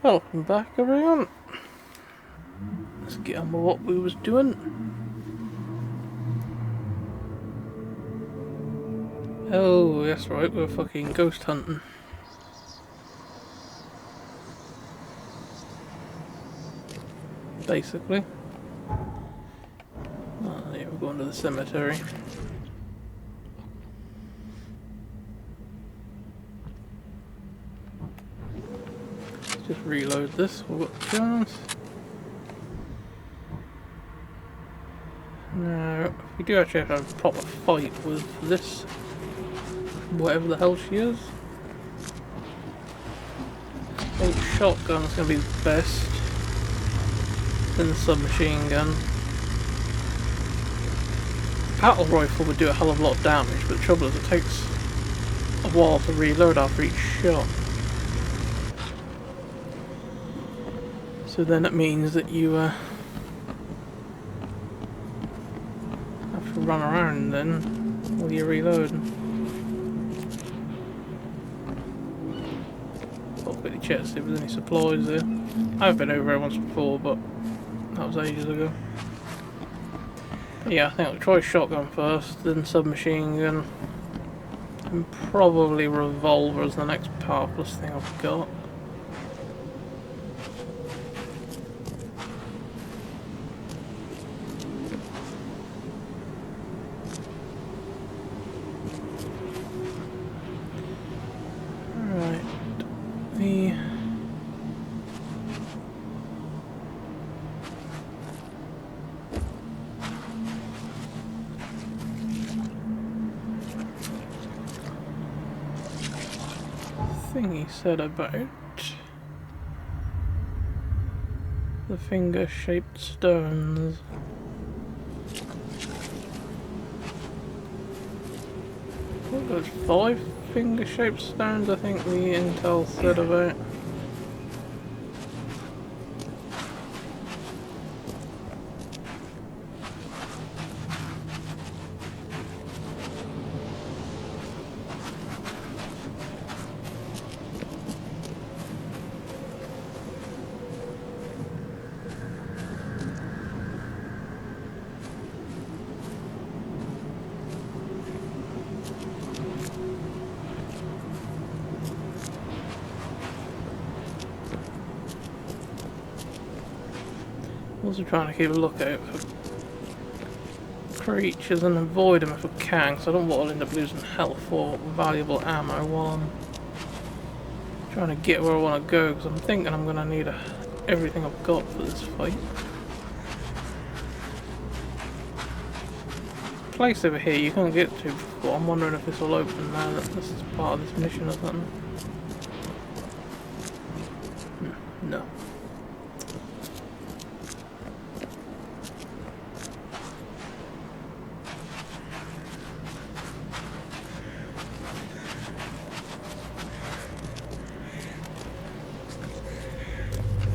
Welcome back, everyone. Let's get on with what we was doing. Oh, that's right, we're fucking ghost hunting. Basically. Oh, yeah, we're going to the cemetery. Let's just reload this, we've got the chance. Now, we do actually have to pop a fight with this, whatever the hell she is. I think shotgun's gonna be the best. Then the submachine gun. Battle rifle would do a hell of a lot of damage, but the trouble is it takes a while to reload after each shot. So then it means that you have to run around then while you're reloading. I'll quickly check to see if there's any supplies there. I've been over here once before, but that was ages ago. But yeah, I think I'll try shotgun first, then submachine gun, and probably revolver as the next powerless thing I've got. Thing he said about the finger-shaped stones. I think there's 5 finger-shaped stones I think the intel said about. Also trying to keep a lookout for creatures and avoid them if I can, because I don't want to end up losing health or valuable ammo while I'm trying to get where I want to go, because I'm thinking I'm going to need everything I've got for this fight. Place over here you can't get to before. I'm wondering if this will open now that this is part of this mission or something. No.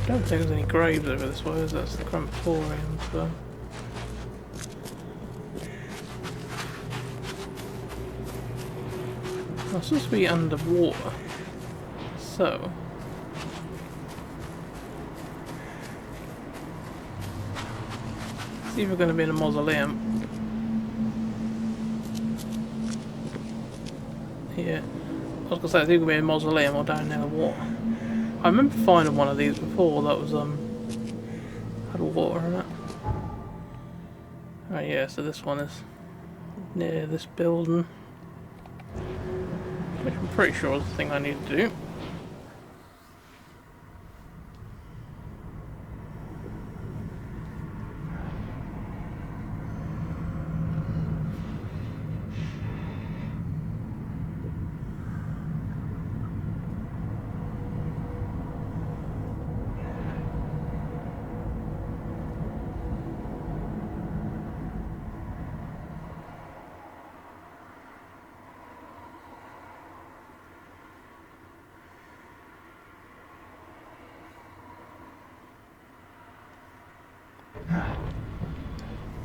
I don't think there's any graves over this way, as that's the crematorium, so. I'm supposed to be underwater, so. It's either going to be in a mausoleum. Yeah, I was going to say it's either going to be in a mausoleum or down near the water. I remember finding one of these before that was had water in it. Oh yeah, so this one is near this building, which I'm pretty sure is the thing I need to do.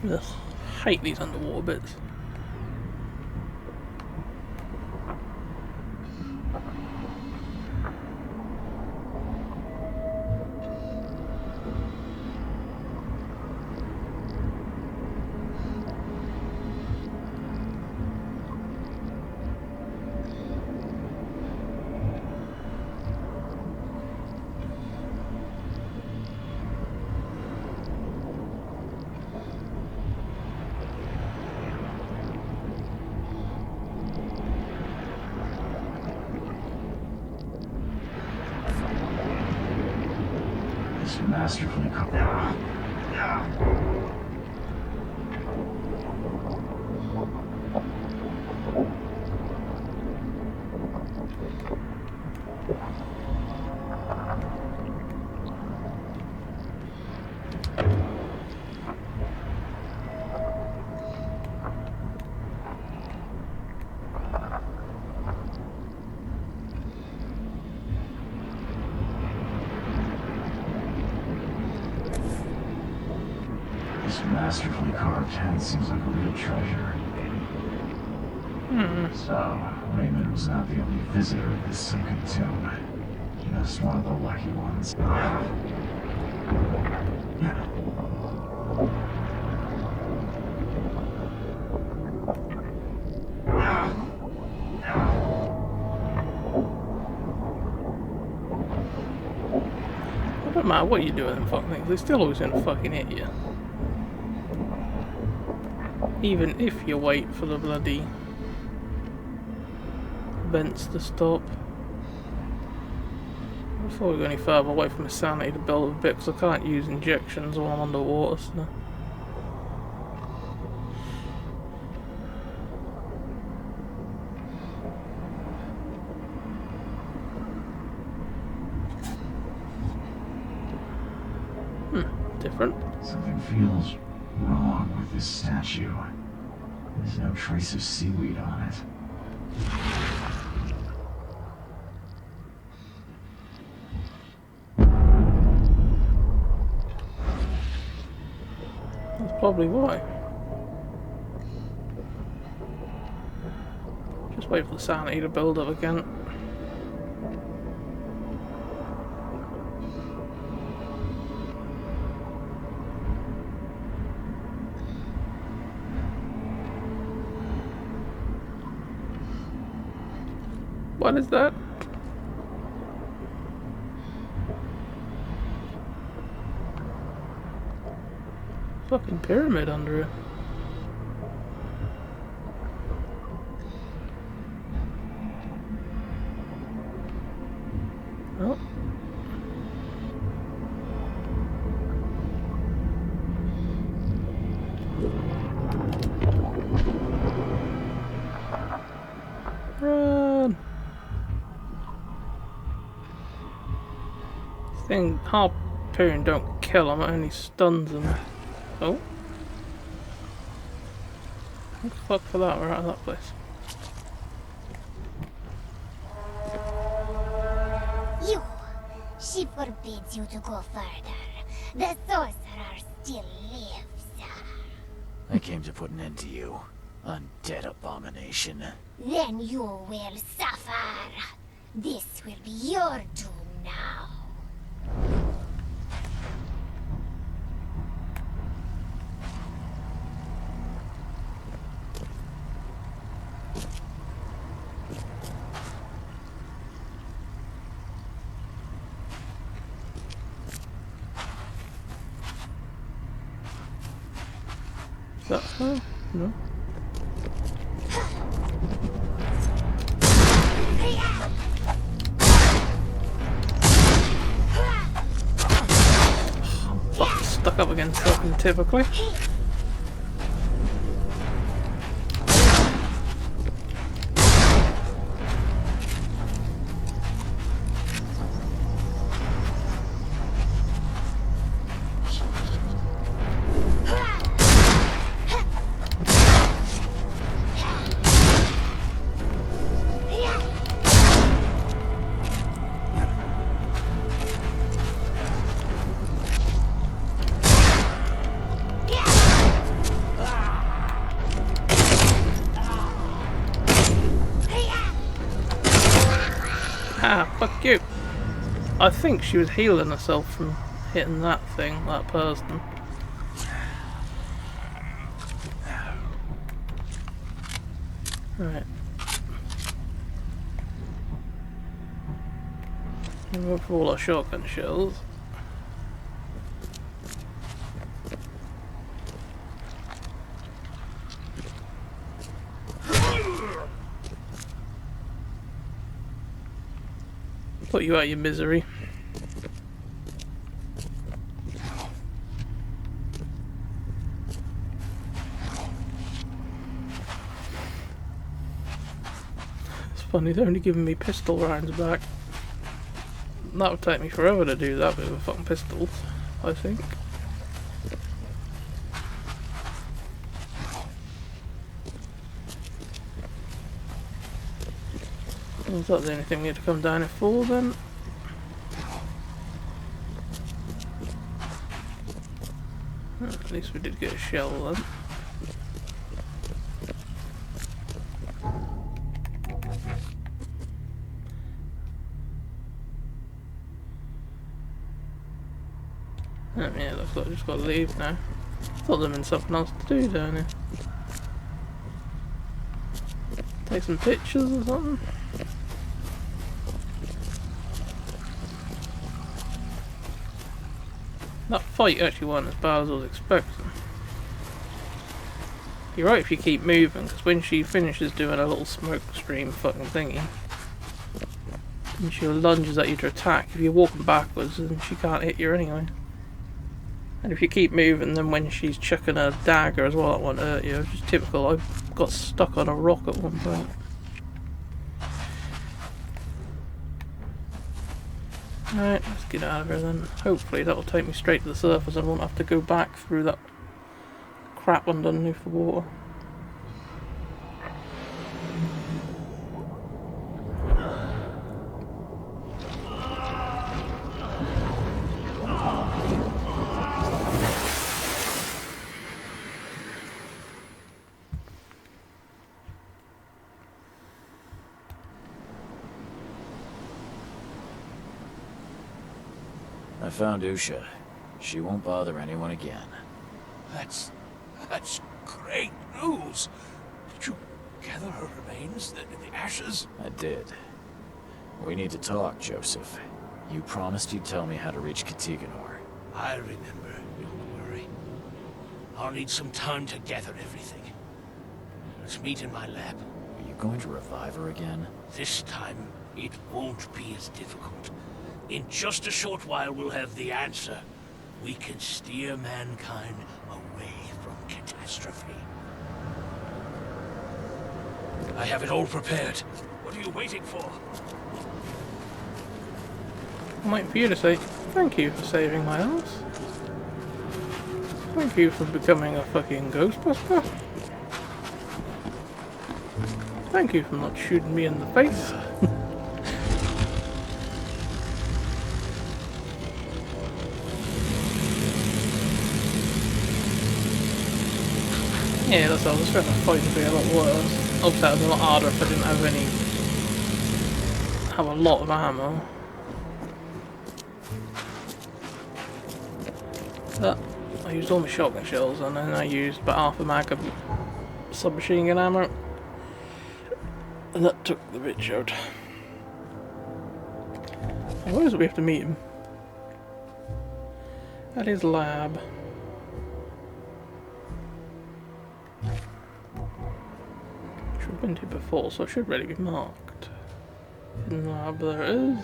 Ugh, hate these underwater bits. masterfully carved head seems like a real treasure. So, Raymond was not the only visitor of this sunken tomb. Just one of the lucky ones. It don't matter what you do with them fucking things, they're still always gonna fucking hit you. Even if you wait for the bloody vents to stop. Before we go any further away from the sanity to build a bit, because I can't use injections while I'm underwater, so. Different. Something feels wrong with this statue. There's no trace of seaweed on it. That's probably why. Just wait for the sanity to build up again. What is that? Fucking pyramid under it. Oh. Run! Thing harpoon don't kill him, it only stuns him. Oh. Thank fuck for that, we're out of that place. She forbids you to go further. The sorcerer still lives. I came to put an end to you, undead abomination. Then you will suffer. This will be your doom now. Is that her? No. Fucking stuck up against something typically. Ah, fuck you. I think she was healing herself from hitting that thing, that person. Right. We'll go for all our shotgun shells. Put you out of your misery. funny, they're only giving me pistol rounds back. That would take me forever to do that with a fucking pistol, I think. Is that the only thing we had to come down here for then? At least we did get a shell then. Yeah, looks like I just got to leave now. Thought there was something else to do down here. Take some pictures or something. That fight actually wasn't as bad as I was expecting. You're right if you keep moving, because when she finishes doing a little smoke stream fucking thingy, and she lunges at you to attack, if you're walking backwards, then she can't hit you anyway. And if you keep moving, then when she's chucking a dagger as well, that won't hurt you. It's just typical. I got stuck on a rock at one point. Alright, let's get out of here then. Hopefully that'll take me straight to the surface and I won't have to go back through that crap underneath the water. I found Usha. She won't bother anyone again. That's great news. Did you gather her remains, the ashes? I did. We need to talk, Joseph. You promised you'd tell me how to reach Katiganor. I remember, don't worry. I'll need some time to gather everything. Let's meet in my lab. Are you going to revive her again? This time, it won't be as difficult. In just a short while, we'll have the answer. We can steer mankind away from catastrophe. I have it all prepared. What are you waiting for? I'm waiting for you to say thank you for saving my ass. Thank you for becoming a fucking Ghostbuster. Thank you for not shooting me in the face. Yeah, that's what I was trying to fight to be a lot worse. Obviously that was a lot harder if I didn't have a lot of ammo. But I used all my shotgun shells and then I used about half a mag of submachine gun ammo. And that took the bitch out. Where is it we have to meet him? At his lab. Which we've been to before, so it should really be marked. In the lab, there it is.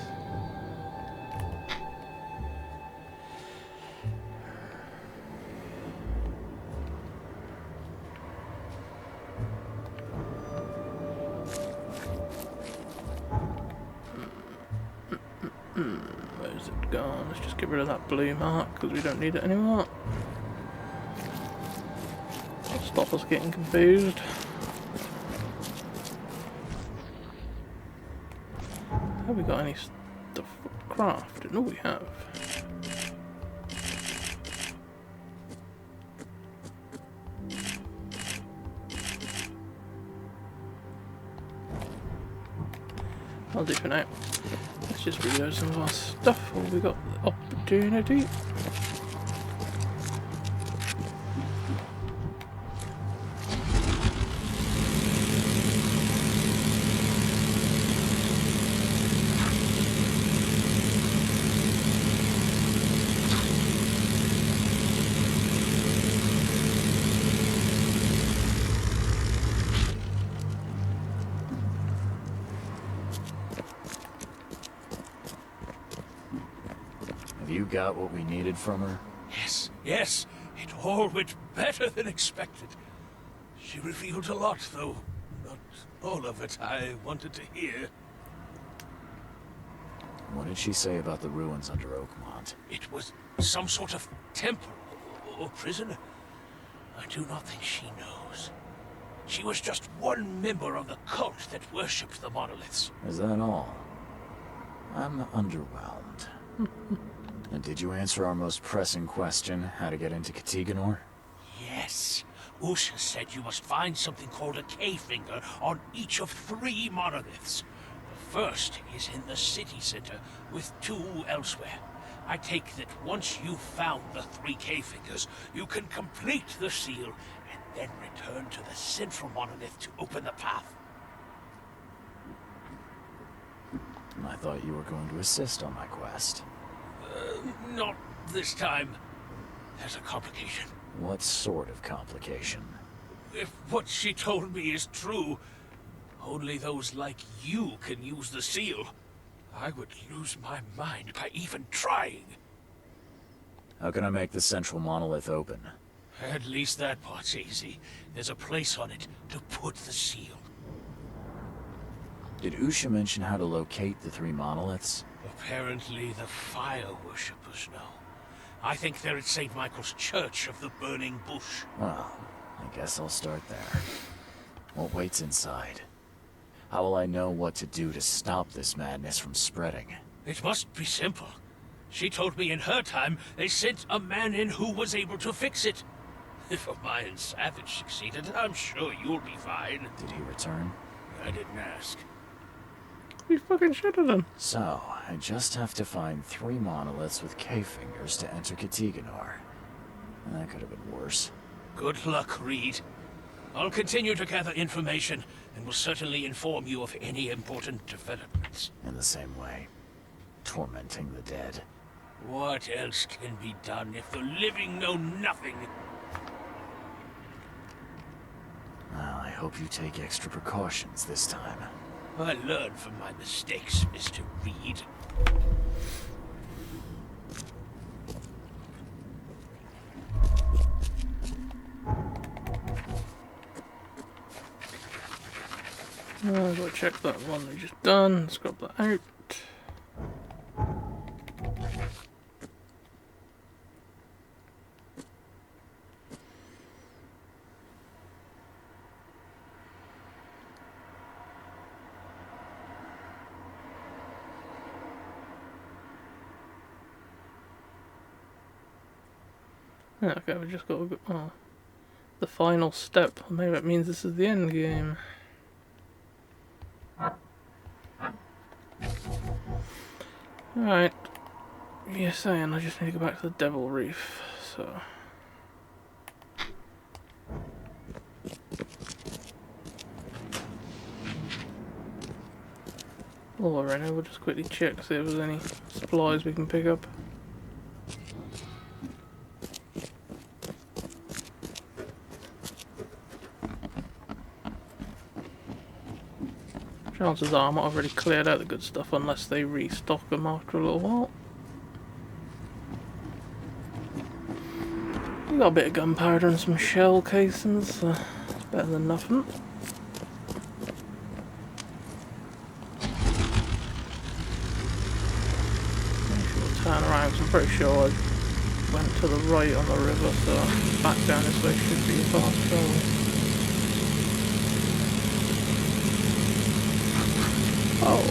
Where's it gone? Let's just get rid of that blue mark because we don't need it anymore. It'll stop us getting confused. Have we got any stuff for crafting? No, we have. I'll do for now. Let's just reload some of our stuff while we got the opportunity. You got what we needed from her? Yes, yes. It all went better than expected. She revealed a lot, though not All of it I wanted to hear. What did she say about the ruins under Oakmont? It was some sort of temple or prison. I do not think she knows. She was just one member of the cult that worshipped the monoliths. Is that all? I'm underwhelmed. And did you answer our most pressing question, how to get into Katiganor? Yes. Usha said you must find something called a K-finger on each of 3 monoliths. The first is in the city center, with 2 elsewhere. I take that once you've found the 3 K-fingers, you can complete the seal, and then return to the central monolith to open the path. I thought you were going to assist on my quest. Not this time. There's a complication. What sort of complication? If what she told me is true, only those like you can use the seal. I would lose my mind by even trying. How can I make the central monolith open? At least that part's easy. There's a place on it to put the seal. Did Usha mention how to locate the 3 monoliths? Apparently the fire worshippers know. I think they're at St. Michael's Church of the Burning Bush. Well, I guess I'll start there. What waits inside? How will I know what to do to stop this madness from spreading? It must be simple. She told me in her time they sent a man in who was able to fix it. If a Mayan savage succeeded, I'm sure you'll be fine. Did he return? I didn't ask. You fucking should have done. So, I just have to find 3 monoliths with K-fingers to enter Katiganor. That could have been worse. Good luck, Reed. I'll continue to gather information, and will certainly inform you of any important developments. In the same way, tormenting the dead. What else can be done if the living know nothing? Well, I hope you take extra precautions this time. I learned from my mistakes, Mr. Reed. I'll go check that one we just done. Let's grab that out. Okay, we just got to go. Oh, the final step. Maybe that means this is the end game. Alright. You're saying I just need to go back to the Devil Reef, so. While we're in it, we'll just quickly check, see if there's any supplies we can pick up. Chances are I might have already cleared out the good stuff unless they restock them after a little while. We got a bit of gunpowder and some shell casings, so it's better than nothing. Turn around, 'cause I'm pretty sure I went to the right on the river, so back down this way should be a fast travel. Oh.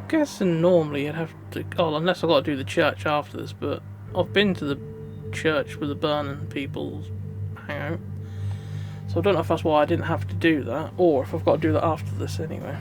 Guessing normally you'd have to. Oh, unless I've got to do the church after this, but I've been to the church with the burning people's hangout. So I don't know if that's why I didn't have to do that, or if I've got to do that after this anyway.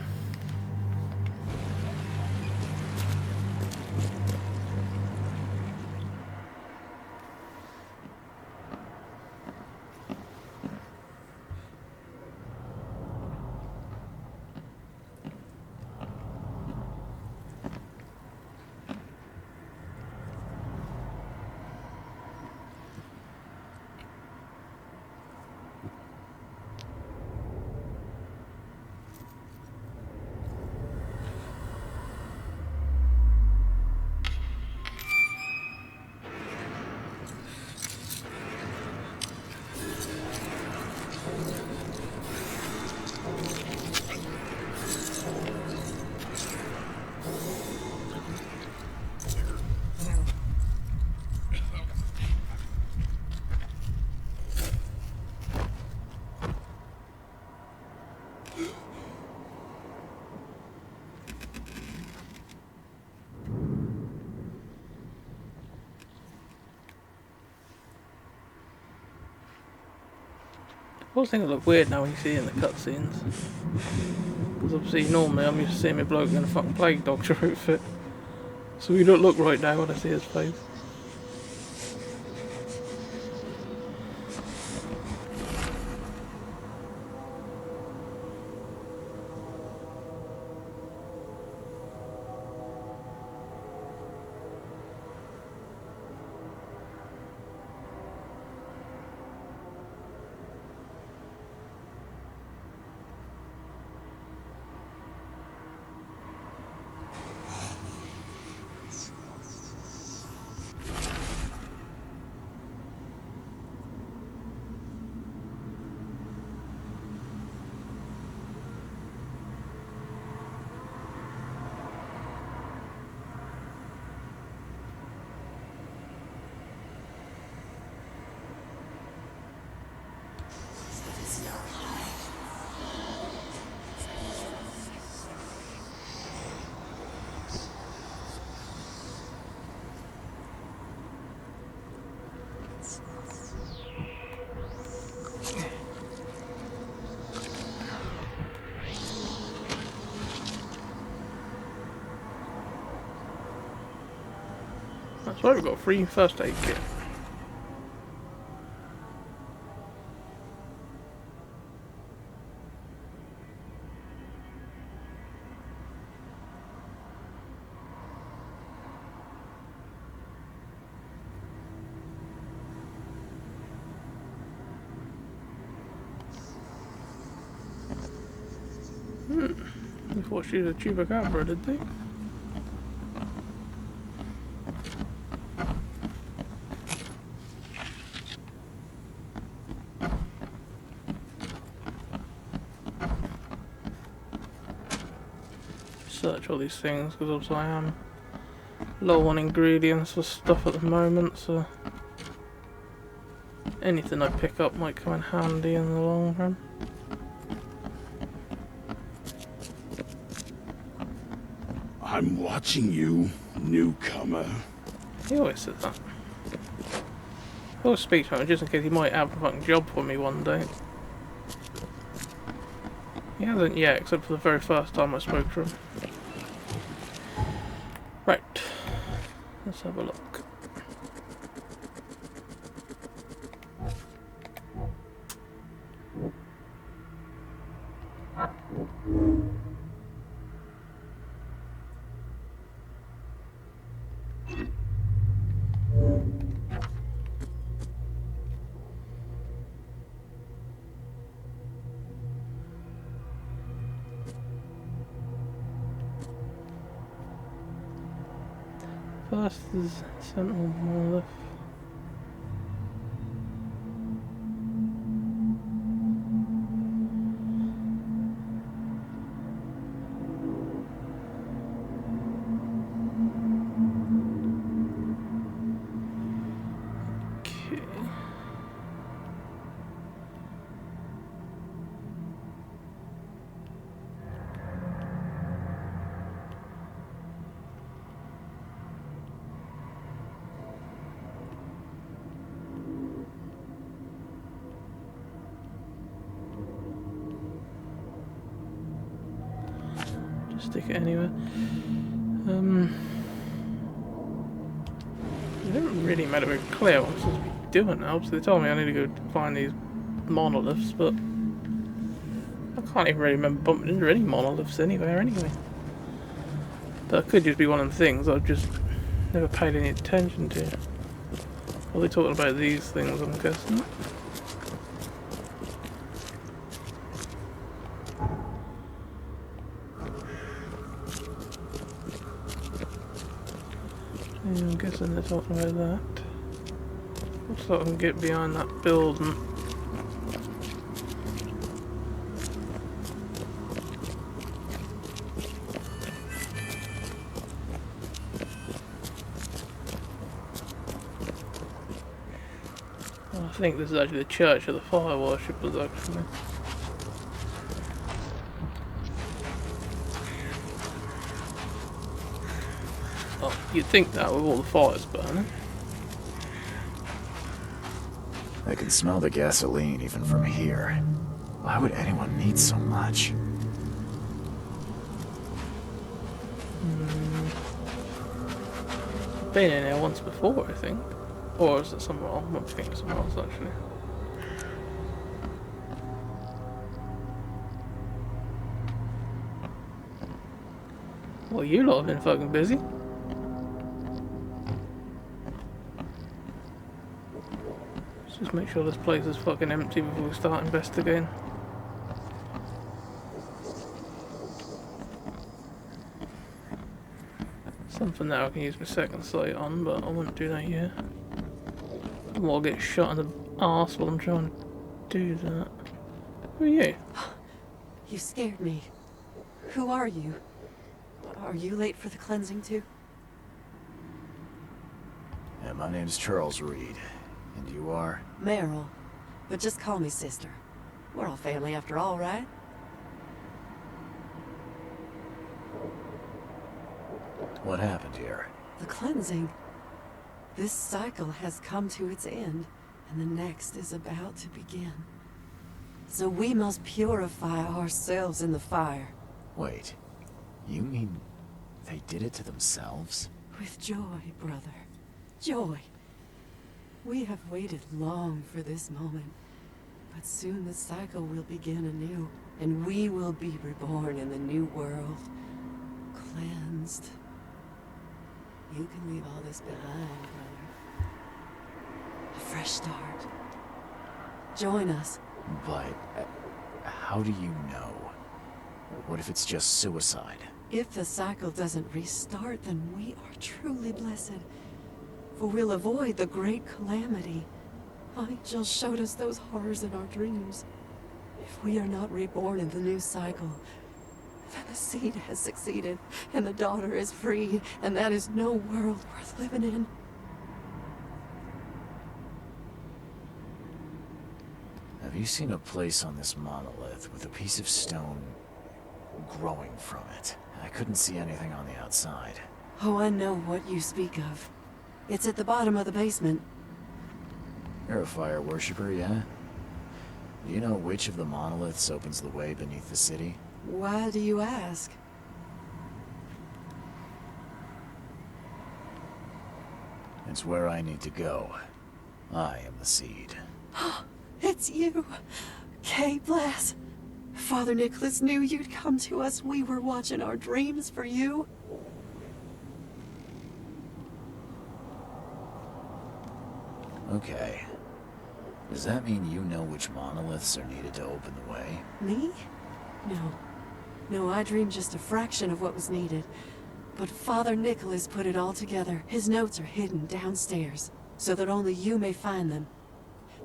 always think it look weird now when you see it in the cutscenes. Because obviously normally I'm used to seeing my bloke in a fucking plague doctor outfit. So he don't look right now when I see his face. That's right, we've got a free first aid kit. They thought she was a chupacabra, did they? Search all these things because obviously I am low on ingredients for stuff at the moment, so anything I pick up might come in handy in the long run. I'm watching you, newcomer. He always says that. I always speak to him just in case he might have a fucking job for me one day. He hasn't yet, except for the very first time I spoke to him. Right. Let's have a look. First is Sentinel Monolith. Okay. Stick it anywhere. It didn't really make it very clear what I'm supposed to be doing now. So they told me I need to go find these monoliths, but I can't even really remember bumping into any monoliths anywhere anyway. That could just be one of the things I've just never paid any attention to. Are they talking about these things, I'm guessing? Yeah, I'm guessing they're talking about that. Looks like I can get behind that building. I think this is actually the Church of the Fire Worshippers, actually. Oh, you'd think that with all the fires burning. I can smell the gasoline even from here. Why would anyone need so much? Been in here once before, I think. Or is it somewhere else? I'm thinking somewhere else, actually. Well, you lot have been fucking busy. Let's just make sure this place is fucking empty before we start investigating. Something that I can use my second sight on, but I wouldn't do that yet. I'll get shot in the arse while I'm trying to do that. Who are you? You scared me. Who are you? Are you late for the cleansing too? Yeah, my name's Charles Reed. And you are? Meryl. But just call me sister. We're all family after all, right? What happened here? The cleansing. This cycle has come to its end, and the next is about to begin. So we must purify ourselves in the fire. Wait, you mean they did it to themselves? With joy, brother. Joy. We have waited long for this moment, but soon the cycle will begin anew, and we will be reborn in the new world, cleansed. You can leave all this behind, brother. A fresh start. Join us. But how do you know? What if it's just suicide? If the cycle doesn't restart, then we are truly blessed. For we'll avoid the great calamity. Angel showed us those horrors in our dreams. If we are not reborn in the new cycle, then the seed has succeeded, and the daughter is free, and that is no world worth living in. Have you seen a place on this monolith with a piece of stone growing from it? I couldn't see anything on the outside. Oh, I know what you speak of. It's at the bottom of the basement. You're a fire worshiper, yeah? Do you know which of the monoliths opens the way beneath the city? Why do you ask? It's where I need to go. I am the seed. It's you, Kay Bless. Father Nicholas knew you'd come to us. We were watching our dreams for you. Okay. Does that mean you know which monoliths are needed to open the way? Me? No. No, I dreamed just a fraction of what was needed. But Father Nicholas put it all together. His notes are hidden downstairs, so that only you may find them.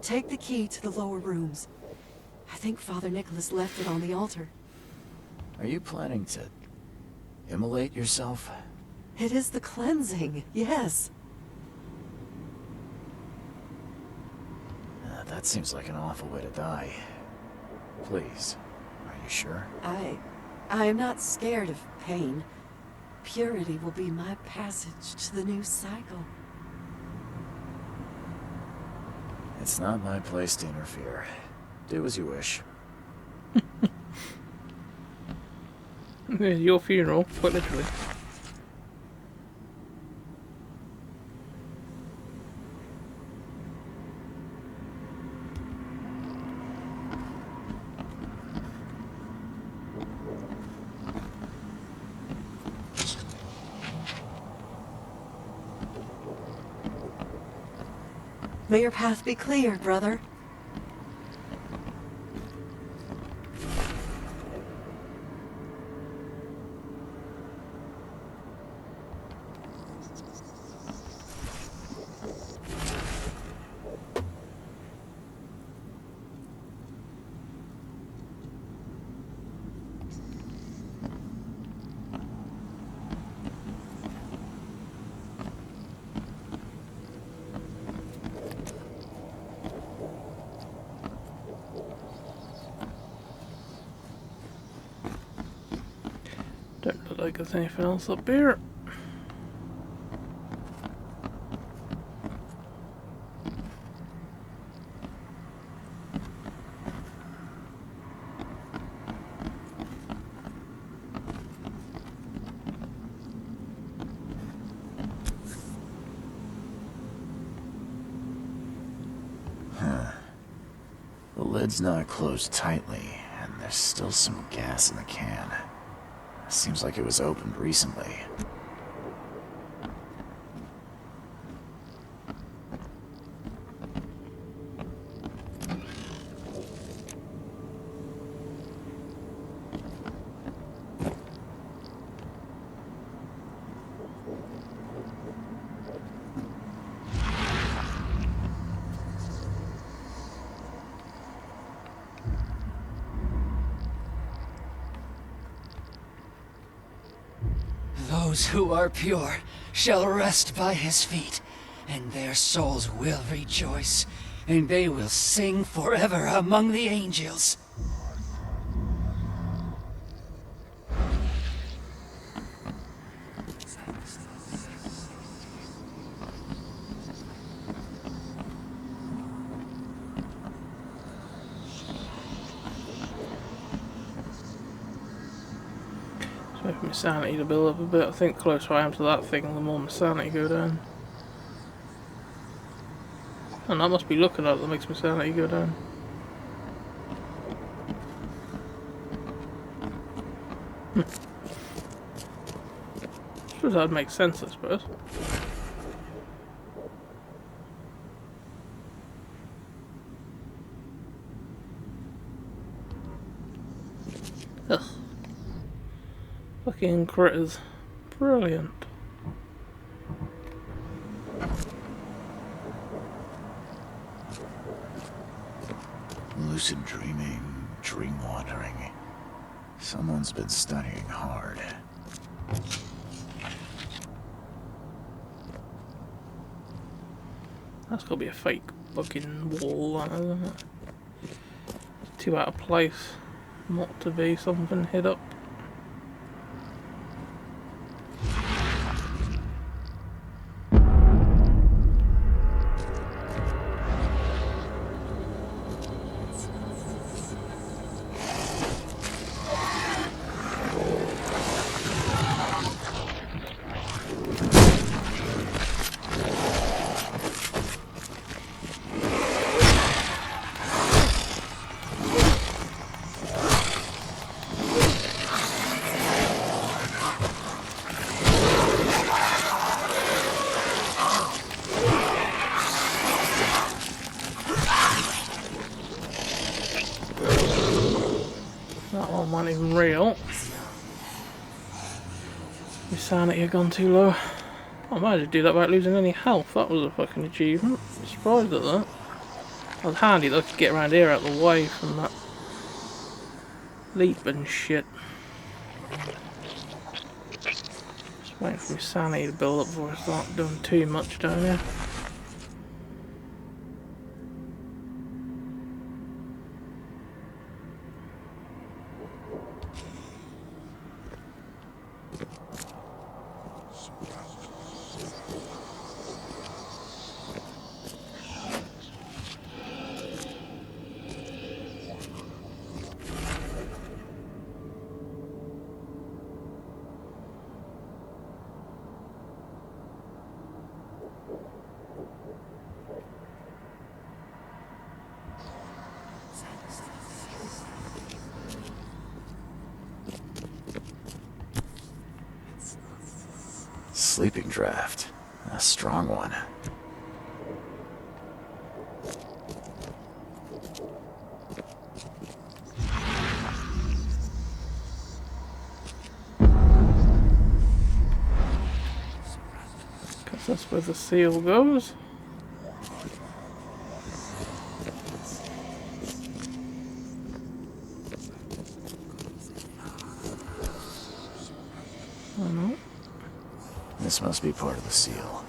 Take the key to the lower rooms. I think Father Nicholas left it on the altar. Are you planning to immolate yourself? It is the cleansing, yes. That seems like an awful way to die. Please, are you sure? I am not scared of pain. Purity will be my passage to the new cycle. It's not my place to interfere. Do as you wish. Your funeral, quite literally. May your path be clear, brother. Don't look like there's anything else up here. lid's not closed tightly, and there's still some gas in the can. Seems like it was opened recently. Those who are pure shall rest by his feet, and their souls will rejoice, and they will sing forever among the angels. Wait for my sanity to build up a bit. I think the closer I am to that thing, the more my sanity go down. And that must be looking at it that makes my sanity go down. Suppose that would make sense, I suppose. Ugh. Fucking critters. Brilliant. Lucid dreaming, dream wandering. Someone's been studying hard. That's gotta be a fake fucking wall, that, isn't it? Too out of place not to be something hid up. That one wasn't even real. My sanity had gone too low. I managed to do that without losing any health. That was a fucking achievement. I'm surprised at that. It was handy though to get around here out of the way from that leap and shit. Just waiting for my sanity to build up before I start doing too much down here. Sleeping draft. A strong one. Guess that's where the seal goes. Oh no. This must be part of the seal.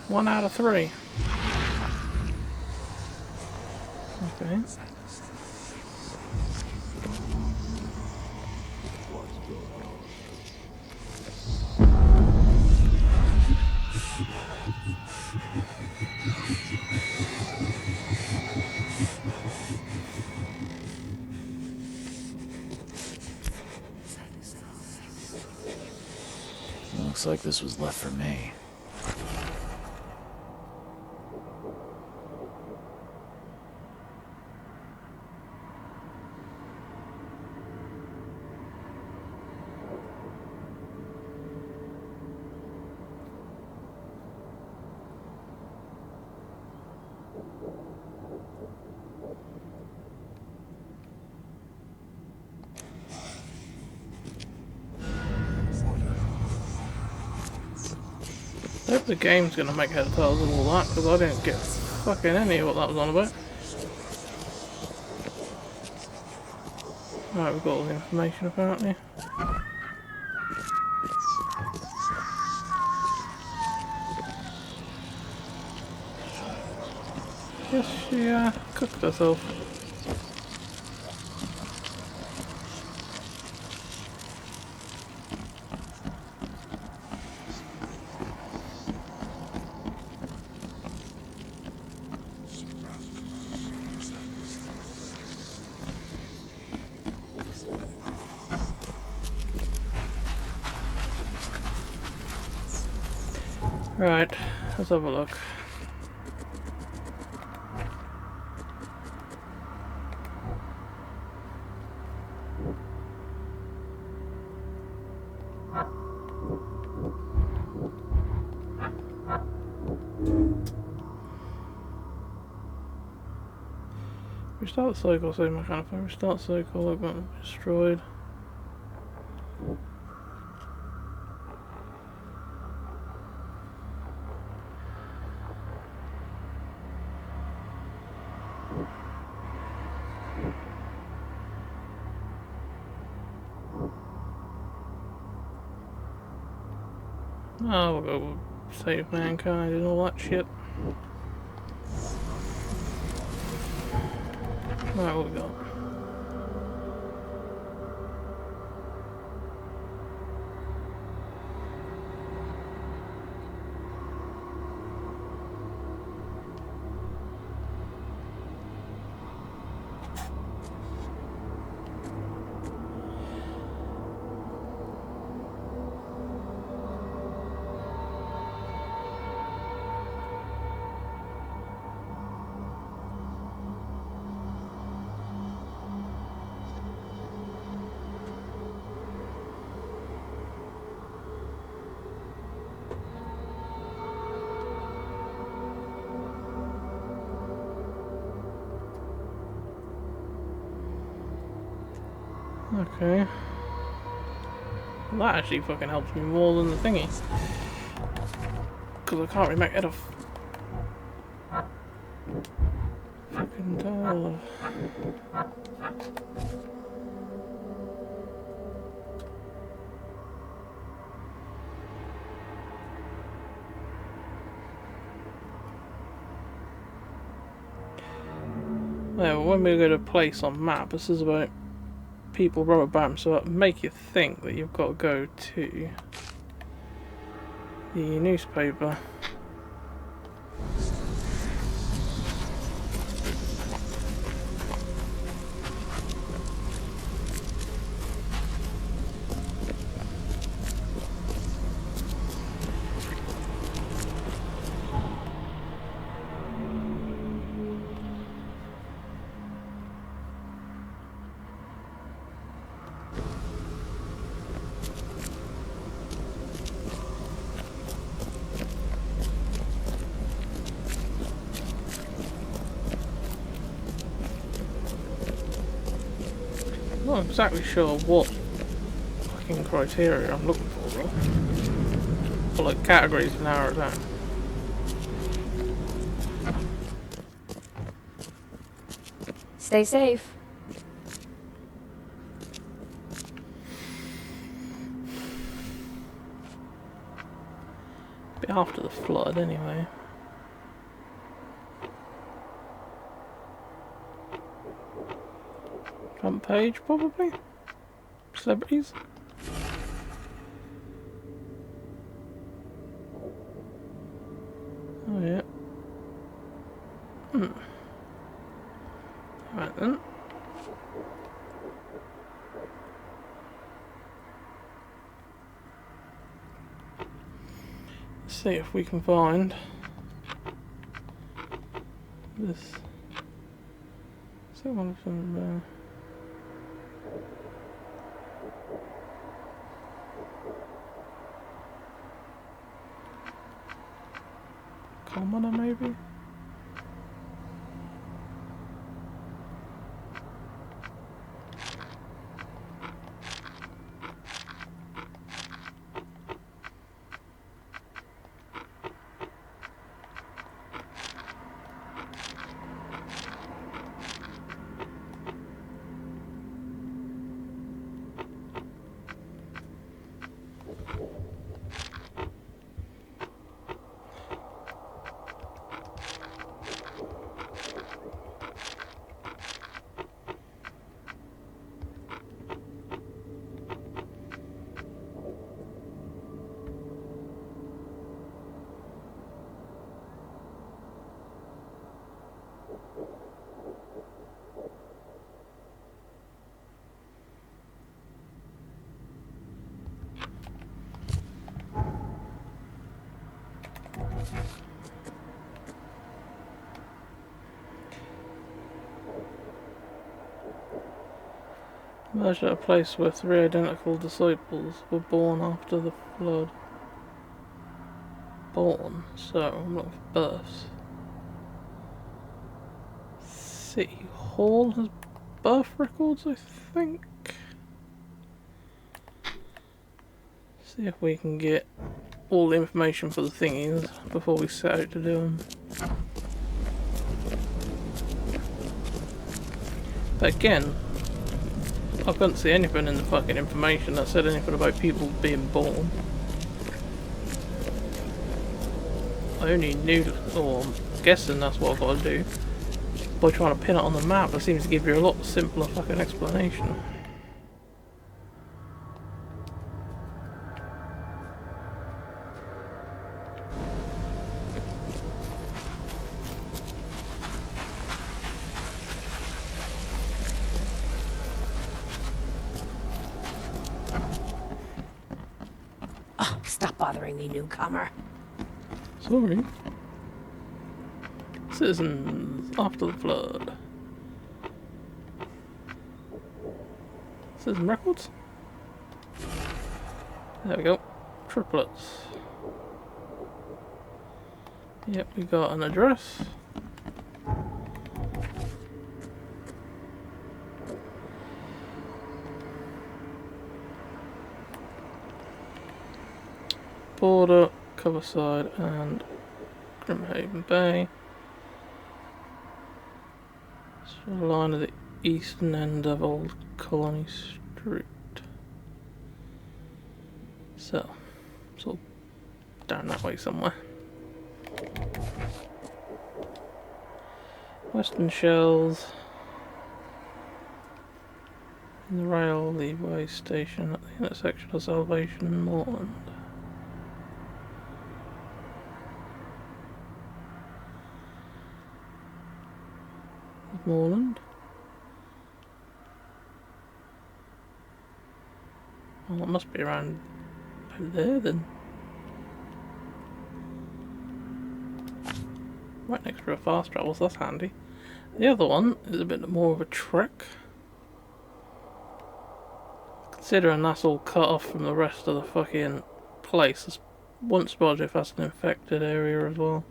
1 out of 3. Okay. Looks like this was left for me. I hope the game's gonna make head or tails of all that, because I didn't get fucking any of what that was on about. Right, we've got all the information apparently. Yes, she cooked herself. Right, let's have a look. Restart the cycle, save my kind of phone. Restart cycle, I've got destroyed. Oh, we'll go save mankind and all that shit. Right, what we got? Okay. Well, that actually fucking helps me more than the thingy. Because I can't really make it off. Fucking tell. Yeah, well, when we go to place on map, this is about people rubber band, so that make you think that you've got to go to the newspaper. I'm not exactly sure what fucking criteria I'm looking for, though. Or like categories to narrow it down. Stay safe. Bit after the flood, anyway. Front page, probably? Celebrities? Oh, yeah. Right then. Let's see if we can find this. Someone from commoner, maybe? Emerged at a place where 3 identical disciples were born after the flood. Born, so I'm looking for births. City Hall has birth records, I think. See if we can get all the information for the thingies before we set out to do them. But again, I couldn't see anything in the fucking information that said anything about people being born. I only knew, or I'm guessing that's what I've got to do, by trying to pin it on the map. It seems to give you a lot simpler fucking explanation. Stop bothering me, newcomer. Sorry. Citizens after the flood. Citizen records? There we go. Triplets. Yep, we got an address. Border, Coverside, and Grimhaven Bay. It's the line of the eastern end of Old Colony Street. So, sort of down that way somewhere. Western Shells. The railway station at the intersection of Salvation and Moreland. Moreland. Well, it must be around over there then. Right next to a fast travel, so that's handy. The other one is a bit more of a trek. Considering that's all cut off from the rest of the fucking place, it's once spotted if that's an infected area as well.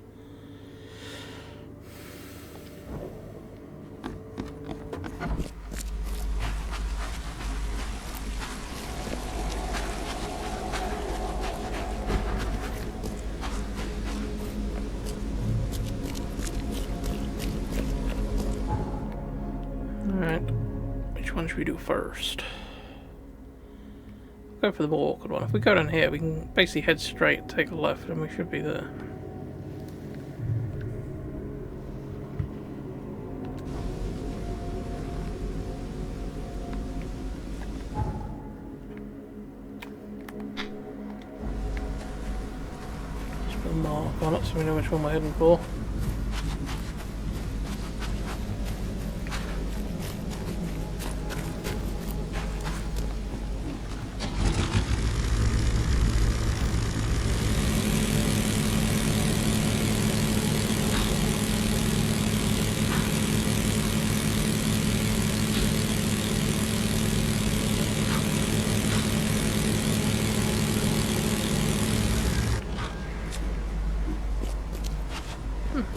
Alright, which one should we do first? Go for the more awkward one. If we go down here, we can basically head straight, take a left, and we should be there. Just put a mark on it so we know which one we're heading for.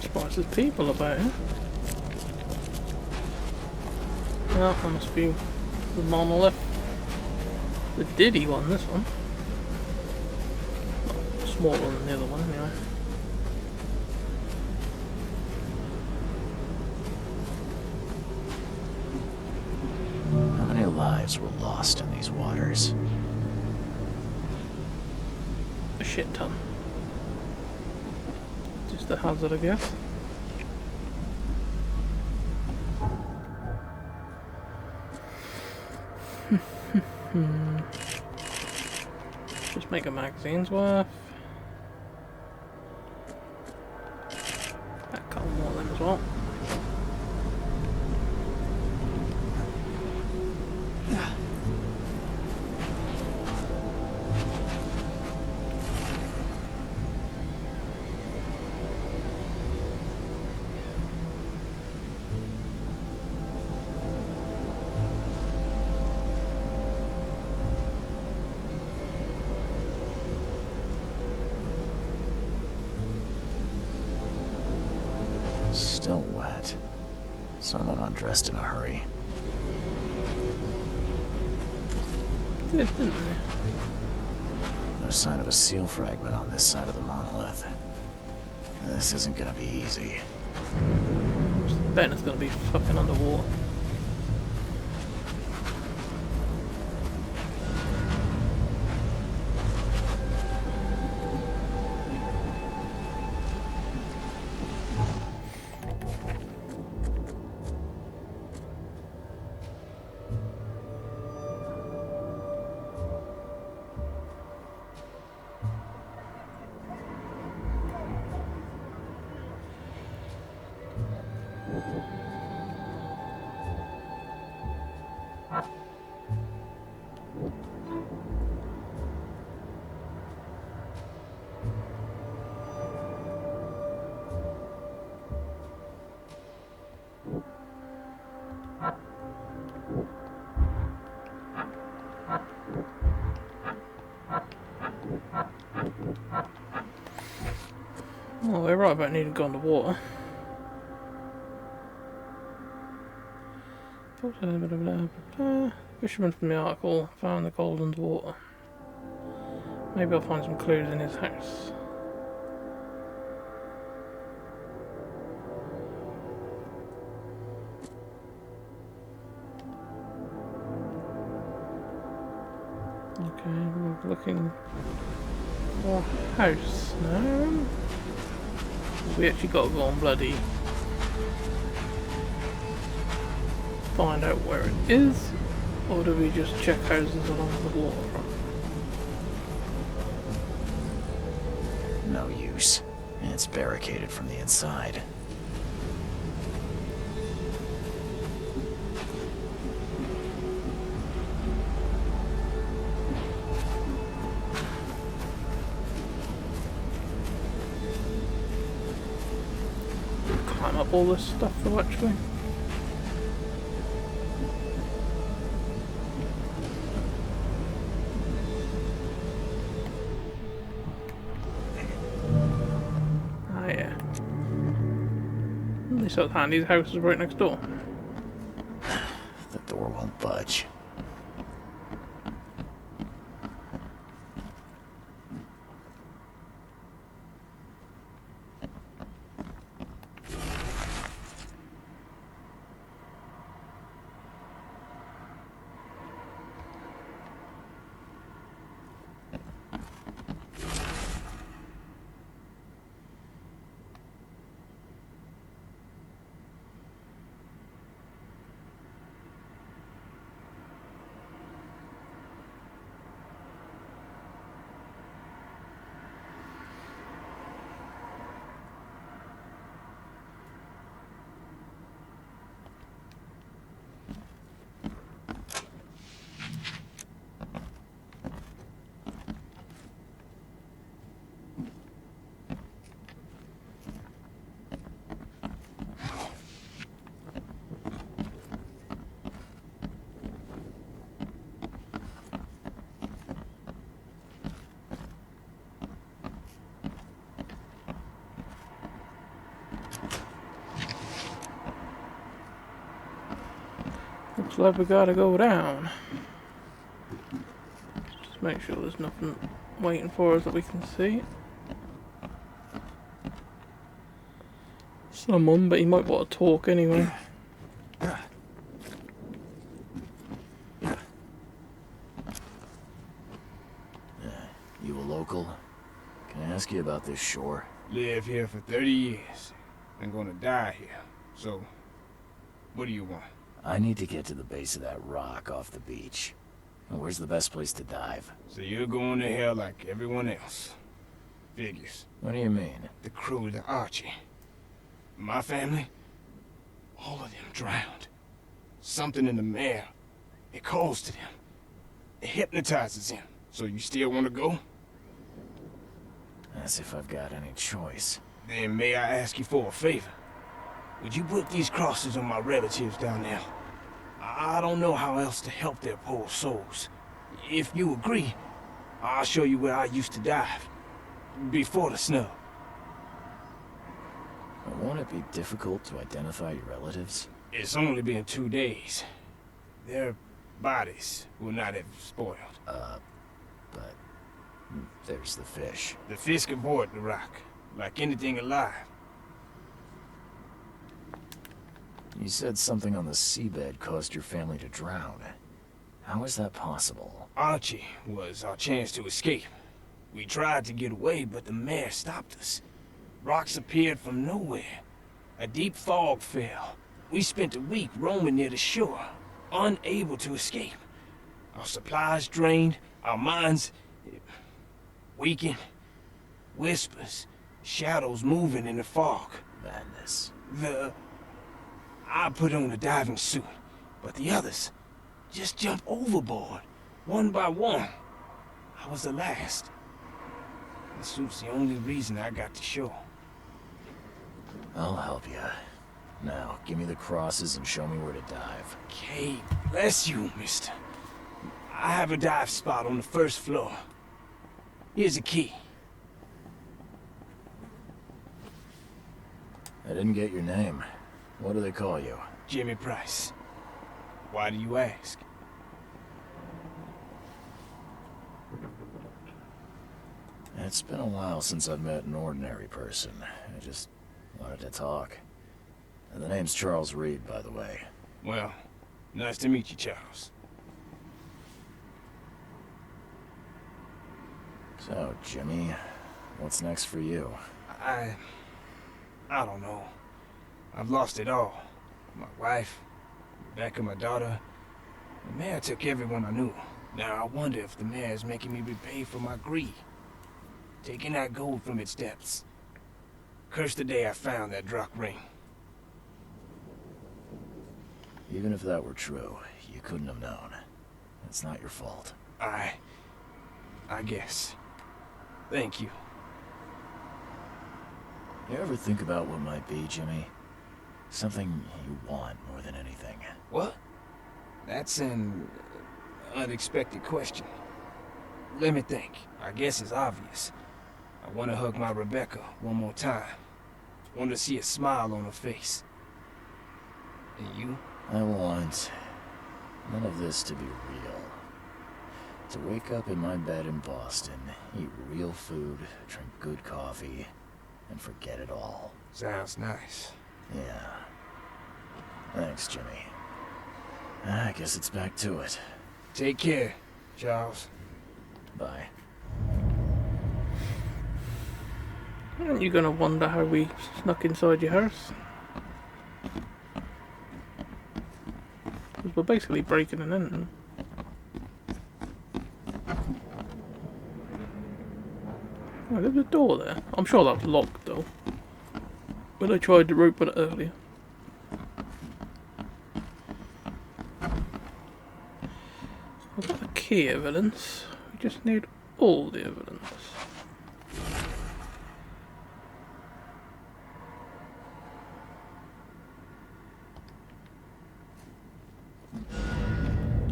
Surprised there's people about here. Well, that must be the monolith. The Diddy one, this one. Well, smaller than the other one, anyway. How many lives were lost in these waters? A shit ton. Just a hazard, I guess. Just make a magazine's worth. A couple more of them as well. still wet. Someone undressed in a hurry. Didn't they? No sign of a seal fragment on this side of the monolith. This isn't gonna be easy. Then it's gonna be fucking underwater. Oh, we're right about needing to go underwater. Fisherman from the article found the gold underwater. Maybe I'll find some clues in his house. Okay, we're looking for a house now. We actually got to go on bloody find out where it is, or do we just check houses along the waterfront? No use. It's barricaded from the inside. Climb up all this stuff though, actually. Ah yeah. They sort of handy, the house is right next door. The door won't budge. Looks like we gotta go down. Just make sure there's nothing waiting for us that we can see. Someone, but he might want to talk anyway. You a local? Can I ask you about this shore? Live here for 30 years. I'm gonna die here. So, what do you want? I need to get to the base of that rock off the beach. Where's the best place to dive? So you're going to hell like everyone else. Figures. What do you mean? The crew, the Archie. My family, all of them drowned. Something in the mare. It calls to them. It hypnotizes them. So you still want to go? As if I've got any choice. Then may I ask you for a favor? Would you put these crosses on my relatives down there? I don't know how else to help their poor souls. If you agree, I'll show you where I used to dive. Before the snow. Won't it be difficult to identify your relatives? It's only been 2 days. Their bodies will not have spoiled. But there's the fish. The fish can board the rock, like anything alive. You said something on the seabed caused your family to drown. How is that possible? Archie was our chance to escape. We tried to get away, but the mare stopped us. Rocks appeared from nowhere. A deep fog fell. We spent a week roaming near the shore, unable to escape. Our supplies drained, our minds weakened. Whispers, shadows moving in the fog. Madness. I put on a diving suit, but the others just jumped overboard, one by one. I was the last. The suit's the only reason I got to shore. I'll help you. Now, give me the crosses and show me where to dive. Okay, bless you, mister. I have a dive spot on the first floor. Here's a key. I didn't get your name. What do they call you? Jimmy Price. Why do you ask? It's been a while since I've met an ordinary person. I just wanted to talk. And the name's Charles Reed, by the way. Well, nice to meet you, Charles. So, Jimmy, what's next for you? I don't know. I've lost it all. My wife, Rebecca, my daughter. The mayor took everyone I knew. Now I wonder if the mayor is making me repay for my greed. Taking that gold from its depths. Curse the day I found that Druck ring. Even if that were true, you couldn't have known. It's not your fault. I guess. Thank you. You ever think about what might be, Jimmy? Something you want more than anything. What? That's an unexpected question. Let me think. I guess it's obvious. I want to hug my Rebecca one more time. Want to see a smile on her face. And you? I want none of this to be real. To wake up in my bed in Boston, eat real food, drink good coffee, and forget it all. Sounds nice. Yeah. Thanks, Jimmy. I guess it's back to it. Take care, Charles. Bye. Aren't you gonna wonder how we snuck inside your house? Because we're basically breaking and entering. Oh, there's a door there. I'm sure that was locked though. When I tried to open it earlier. I've got the key evidence. We just need all the evidence.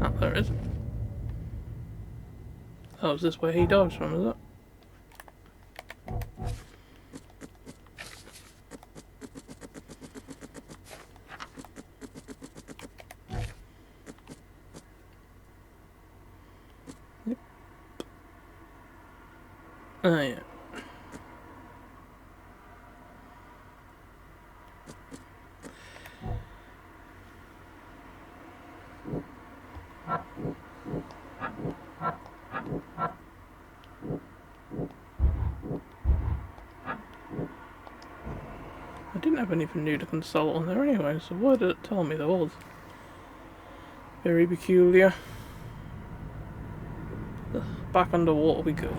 Ah, there it is. Oh, is this where he dives from, is it? Yep. Oh, yeah. I didn't have anything new to consult on there anyway, so why did it tell me there was? Very peculiar. Back underwater we go.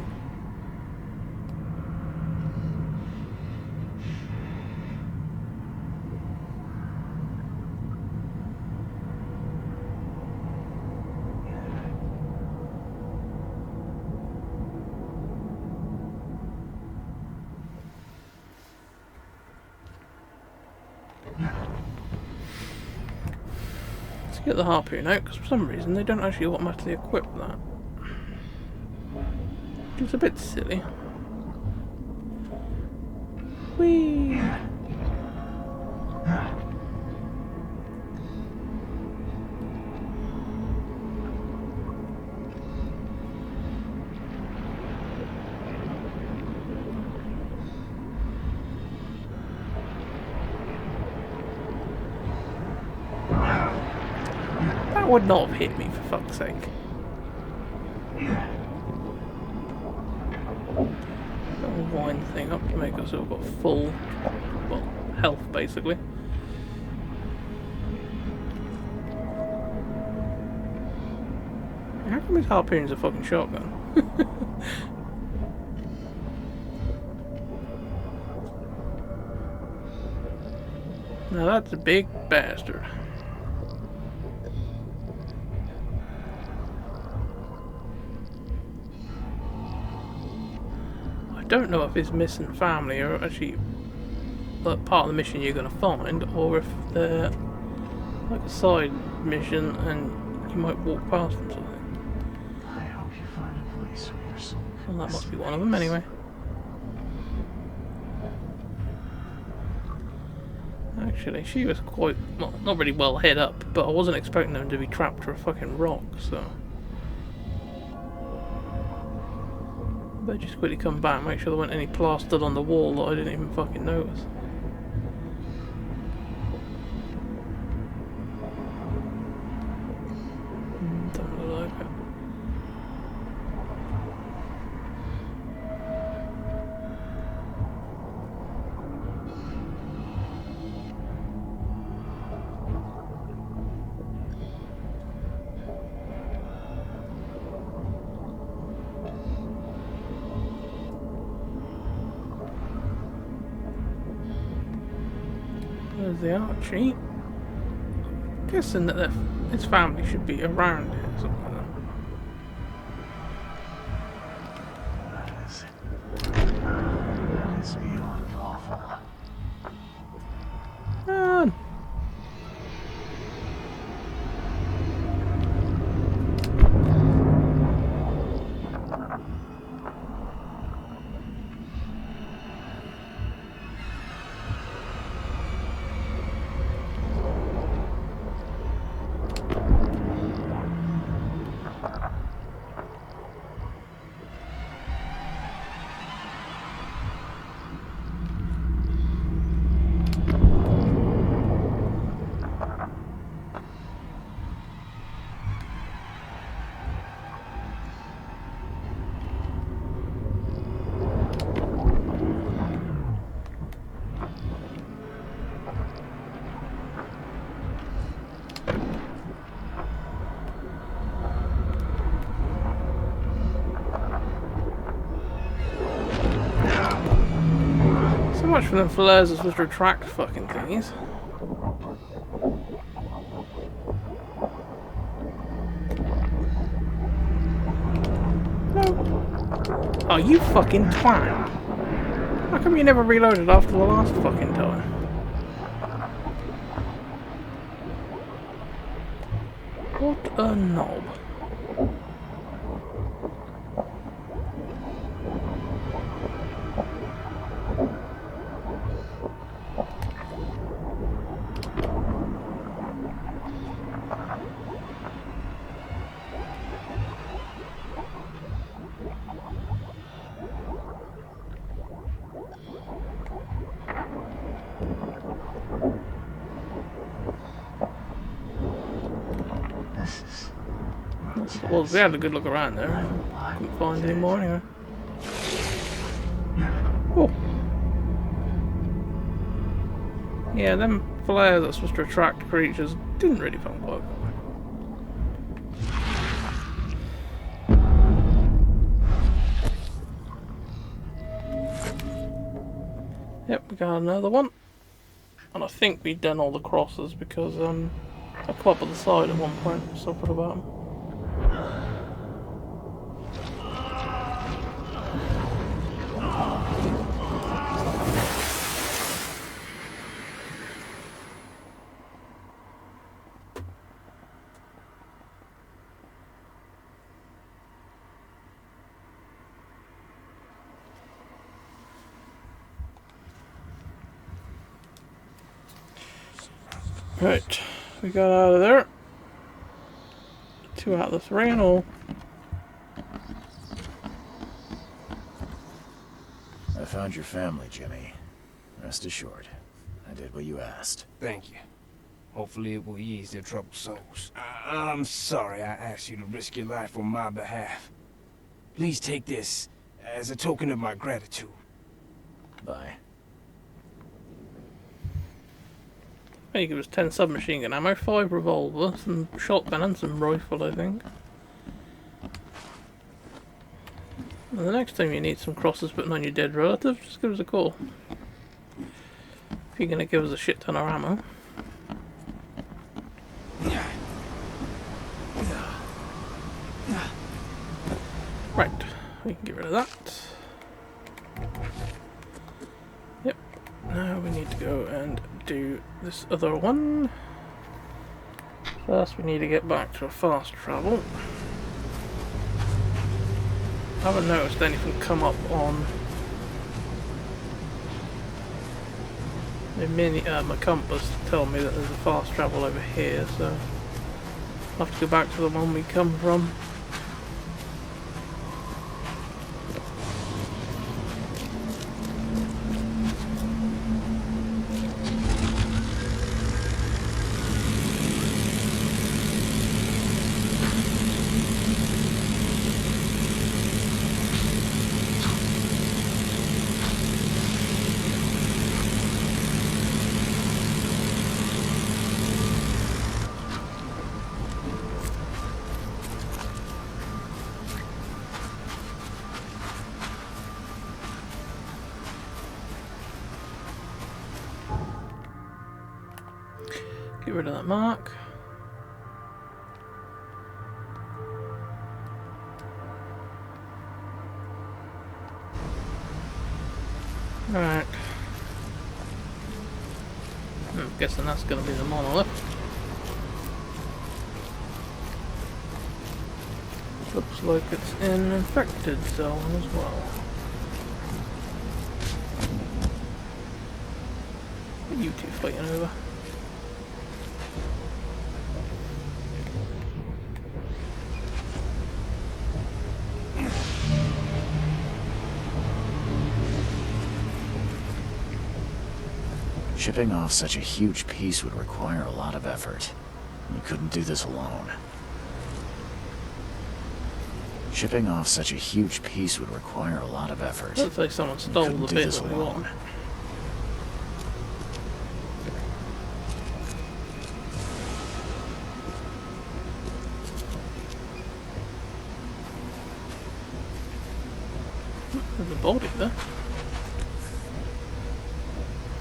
Let's get the harpoon out, because for some reason they don't actually automatically equip that. It's a bit silly. Whee! would not have hit me, for fuck's sake. I'll wind the thing up to make it so I've got full, well, health basically. How come his harpoon's a fucking shotgun? Now that's a big bastard. I don't know if his missing family are actually like part of the mission you're gonna find, or if they're like a side mission and you might walk past them something. I hope you find a place where your soul can Well, that must be one of them anyway. Actually, she was quite, well, not really well hid up, but I wasn't expecting them to be trapped to a fucking rock, so. They just quickly come back, make sure there weren't any plastered on the wall that I didn't even fucking notice. Don't look like it. There's the Archie. I'm guessing that his family should be around here, something like That is beyond awful. that. Run! So much for them flares as with retract fucking thingies. No. Oh, you fucking twat. How come you never reloaded after the last fucking time? What a knob. Well, we had a good look around there. Couldn't find any more anyway. Oh. Yeah, them flares that's supposed to attract creatures didn't really fucking work. Yep, we got another one. And I think we'd done all the crosses because I come up at the side at one point, so put about them. Right, we got out of there. 2 out of the 3 and all. I found your family, Jimmy. Rest assured, I did what you asked. Thank you. Hopefully it will ease their troubled souls. I'm sorry I asked you to risk your life on my behalf. Please take this as a token of my gratitude. Bye. I think it was 10 submachine gun ammo, 5 revolver, some shotgun and some rifle, I think. And the next time you need some crosses putting on your dead relative, just give us a call. If you're going to give us a shit ton of ammo. Right, we can get rid of that. Yep, now we need to go and do this other one. First we need to get back to a fast travel. I haven't noticed anything come up on the my compass to tell me that there's a fast travel over here, so I'll have to go back to the one we come from. Get rid of that mark. Alright. I'm guessing that's going to be the monolith. Looks like it's in an infected zone as well. What are you two fighting over? Shipping off such a huge piece would require a lot of effort. You couldn't do this alone. Shipping off such a huge piece would require a lot of effort. Looks like someone stole the bit that we want. There's a body there.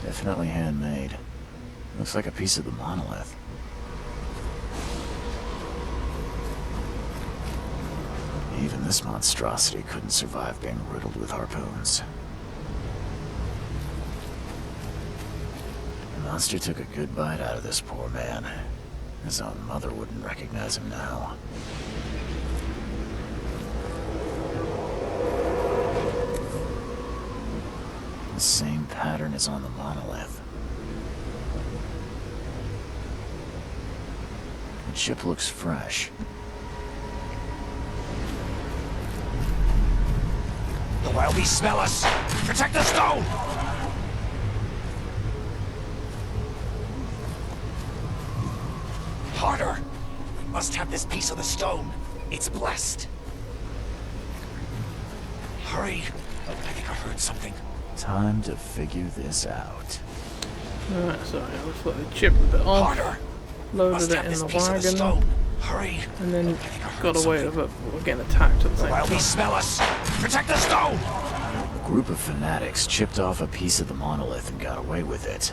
Definitely handmade. Looks like a piece of the monolith. Even this monstrosity couldn't survive being riddled with harpoons. The monster took a good bite out of this poor man. His own mother wouldn't recognize him now. The same pattern is on the monolith. The chip looks fresh. The wild beasts smell us! Protect the stone! Harder! We must have this piece of the stone. It's blessed. Hurry! I think I heard something. Time to figure this out. Alright, so it looks like they chipped a bit off. Harder! Loaded it in the wagon. Hurry! And then got away with it. We're getting attacked at the same While we time. smell us! Protect the stone! A group of fanatics chipped off a piece of the monolith and got away with it.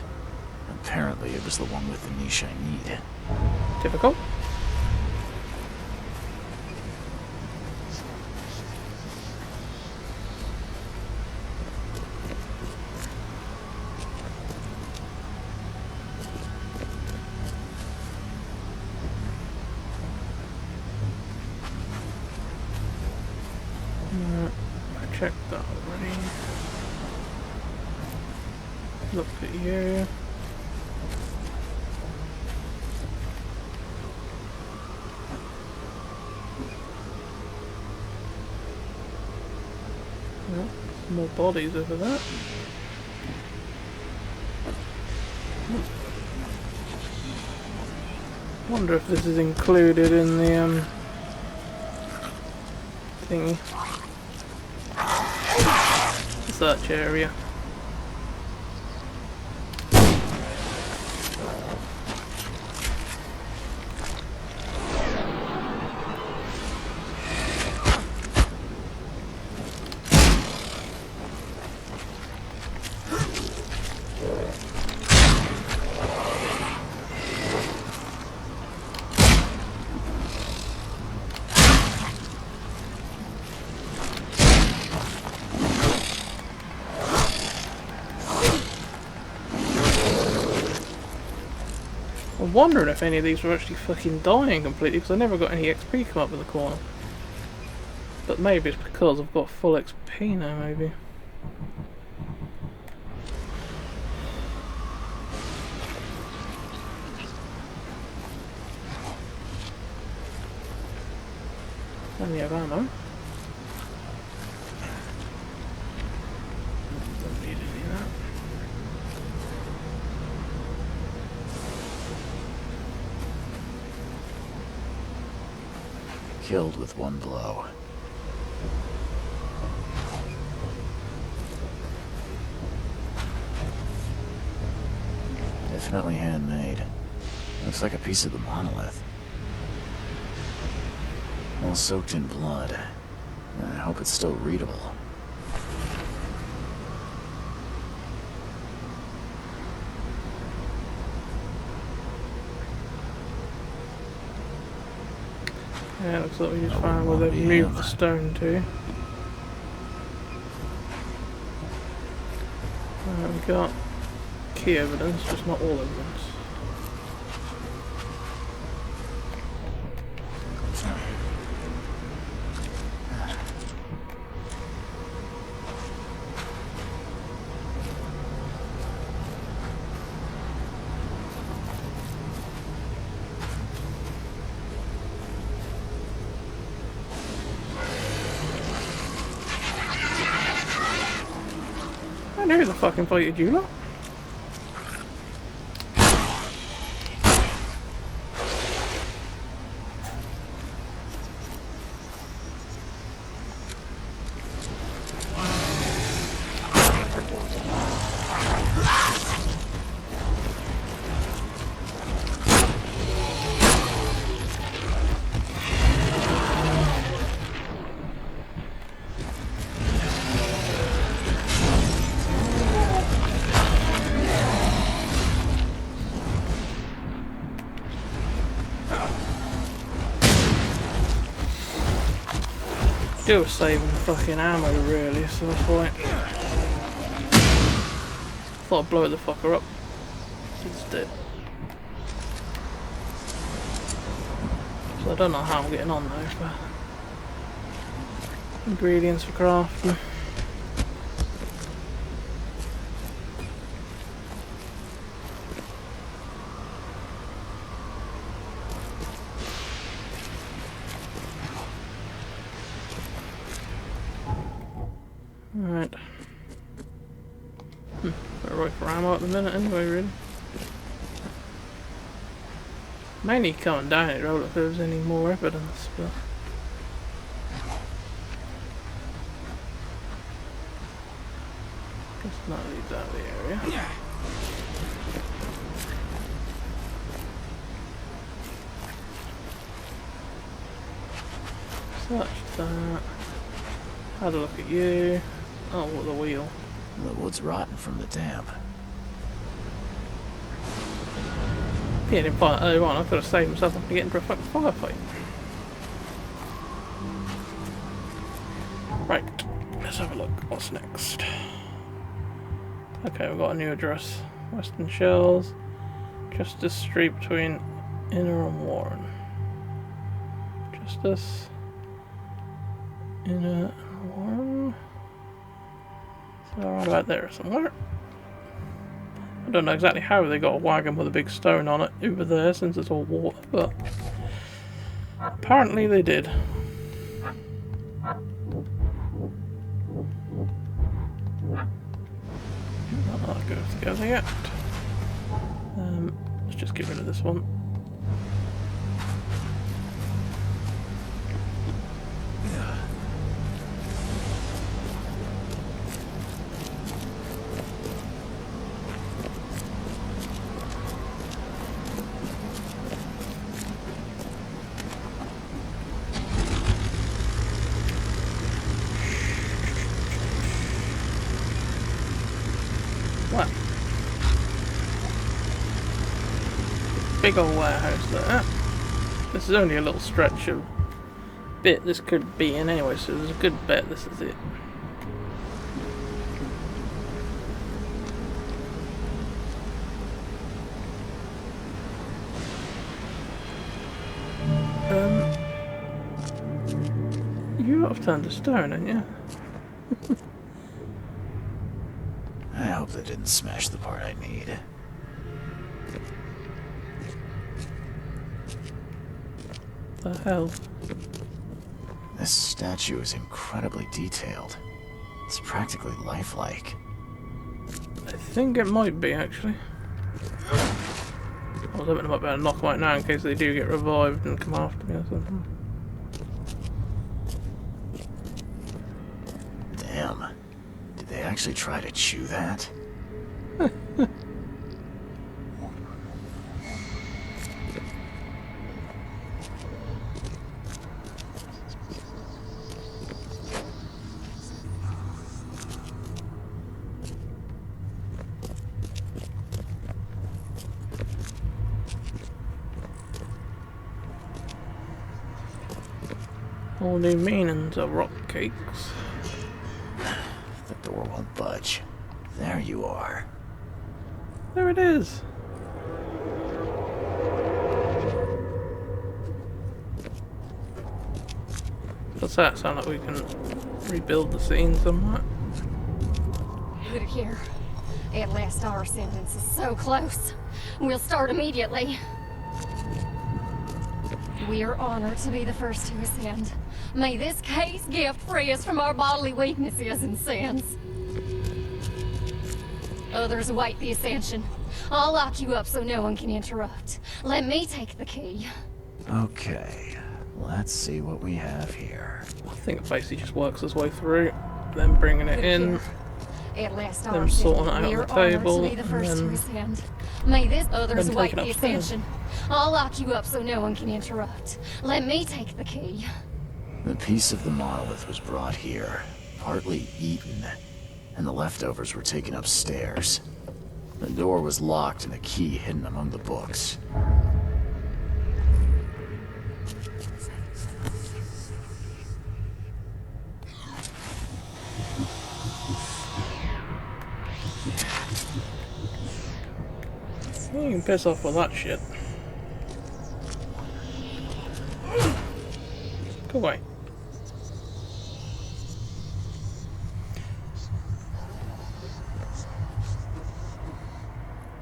Apparently it was the one with the niche I need. Typical. I checked that already. Look at you. Well, some more bodies over there. Wonder if this is included in the thingy. Search area. I'm wondering if any of these were actually fucking dying completely, because I never got any XP come up in the corner. But maybe it's because I've got full XP now, maybe. Plenty of ammo. Don't need any of that. Killed with one blow. Definitely handmade. Looks like a piece of the monolith. All soaked in blood. I hope it's still readable. Yeah, looks like we just found where they've moved the stone to. We've got key evidence, just not all evidence. I knew the fucking fighted you lot. Still saving fucking ammo really, so that's why. Thought I'd blow the fucker up. It's dead. So I don't know how I'm getting on though for ingredients for crafting. Alright. Better wait for ammo at the minute anyway, really. Mainly coming down it road if there was any more evidence, but... Let's not leave that the area. Search that. Had a look at you. Oh, what the wheel. The wood's rotten from the damp. Yeah, didn't find it earlier on. I could have saved myself from getting into a fucking firefight. Right, let's have a look. What's next? Okay, we've got a new address. Western Shells. Justice Street between Inner and Warren. Justice. Inner and Warren. So right about there somewhere. I don't know exactly how they got a wagon with a big stone on it over there since it's all water, but apparently they did. Not that good together yet. Let's just get rid of this one. big old warehouse there. This is only a little stretch of bit this could be in anyway, so there's a good bet this is it. You have turned to stone, haven't you? I hope that didn't smash the part I need. The hell? This statue is incredibly detailed. It's practically lifelike. I think it might be, actually. I was hoping I might be able to knock them out now in case they do get revived and come after me or something. Damn. Did they actually try to chew that? All new meanings of rock cakes. The door won't budge. There you are. There it is. Does that sound like we can rebuild the scene somewhat? Good here. At last our sentence is so close. We'll start immediately. We are honored to be the first to ascend. May this case gift free us from our bodily weaknesses and sins. Others await the ascension. I'll lock you up so no one can interrupt. Let me take the key. Okay, let's see what we have here. I think it basically just works its way through, then bringing it in, At last them our sorting it sentence. out We on are the honored table, to be the and first to then ascend. May this others then await take it the upstairs. ascension. I'll lock you up so no one can interrupt. Let me take the key. The piece of the monolith was brought here, partly eaten, and the leftovers were taken upstairs. The door was locked and the key hidden among the books. You can piss off with that shit. Go away.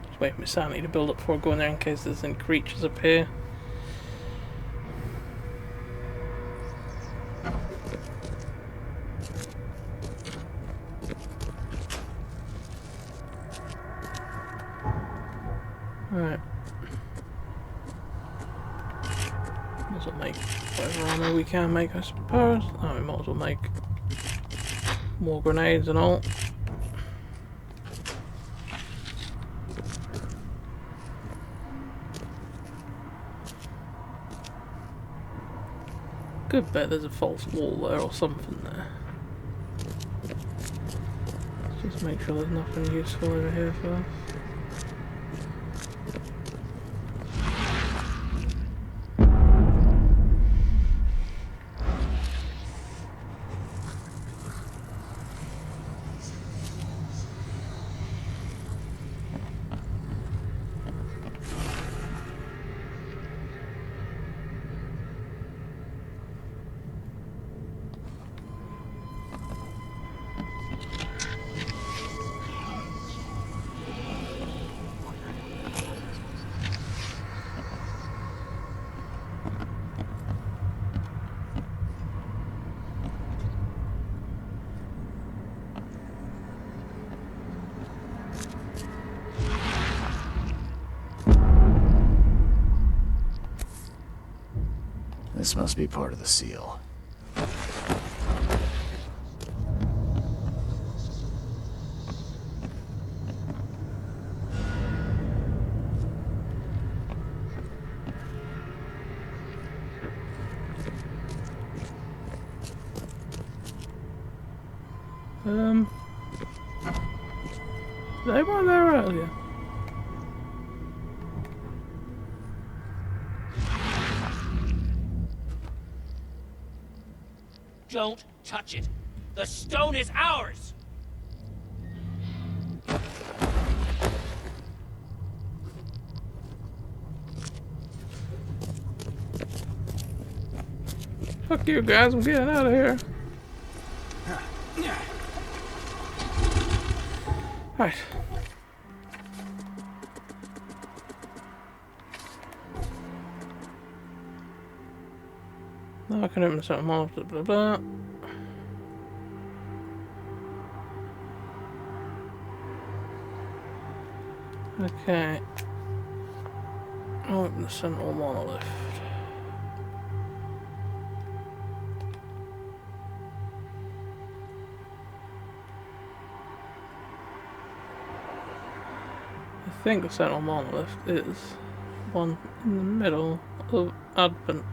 Just wait for my sanity to build up before I go in there in case there's any creatures appear. Alright. Might as well make whatever armor we can make, I suppose. Oh, we might as well make more grenades and all. Good bet there's a false wall there or something there. Let's just make sure there's nothing useful over here first. This must be part of the seal. They were there earlier. Don't touch it. The stone is ours! Fuck you guys, I'm getting out of here. Right. Now I can open something more, blah blah blah. Okay. I'll open the Sentinel monolith. I think the Sentinel monolith is one in the middle of Advent.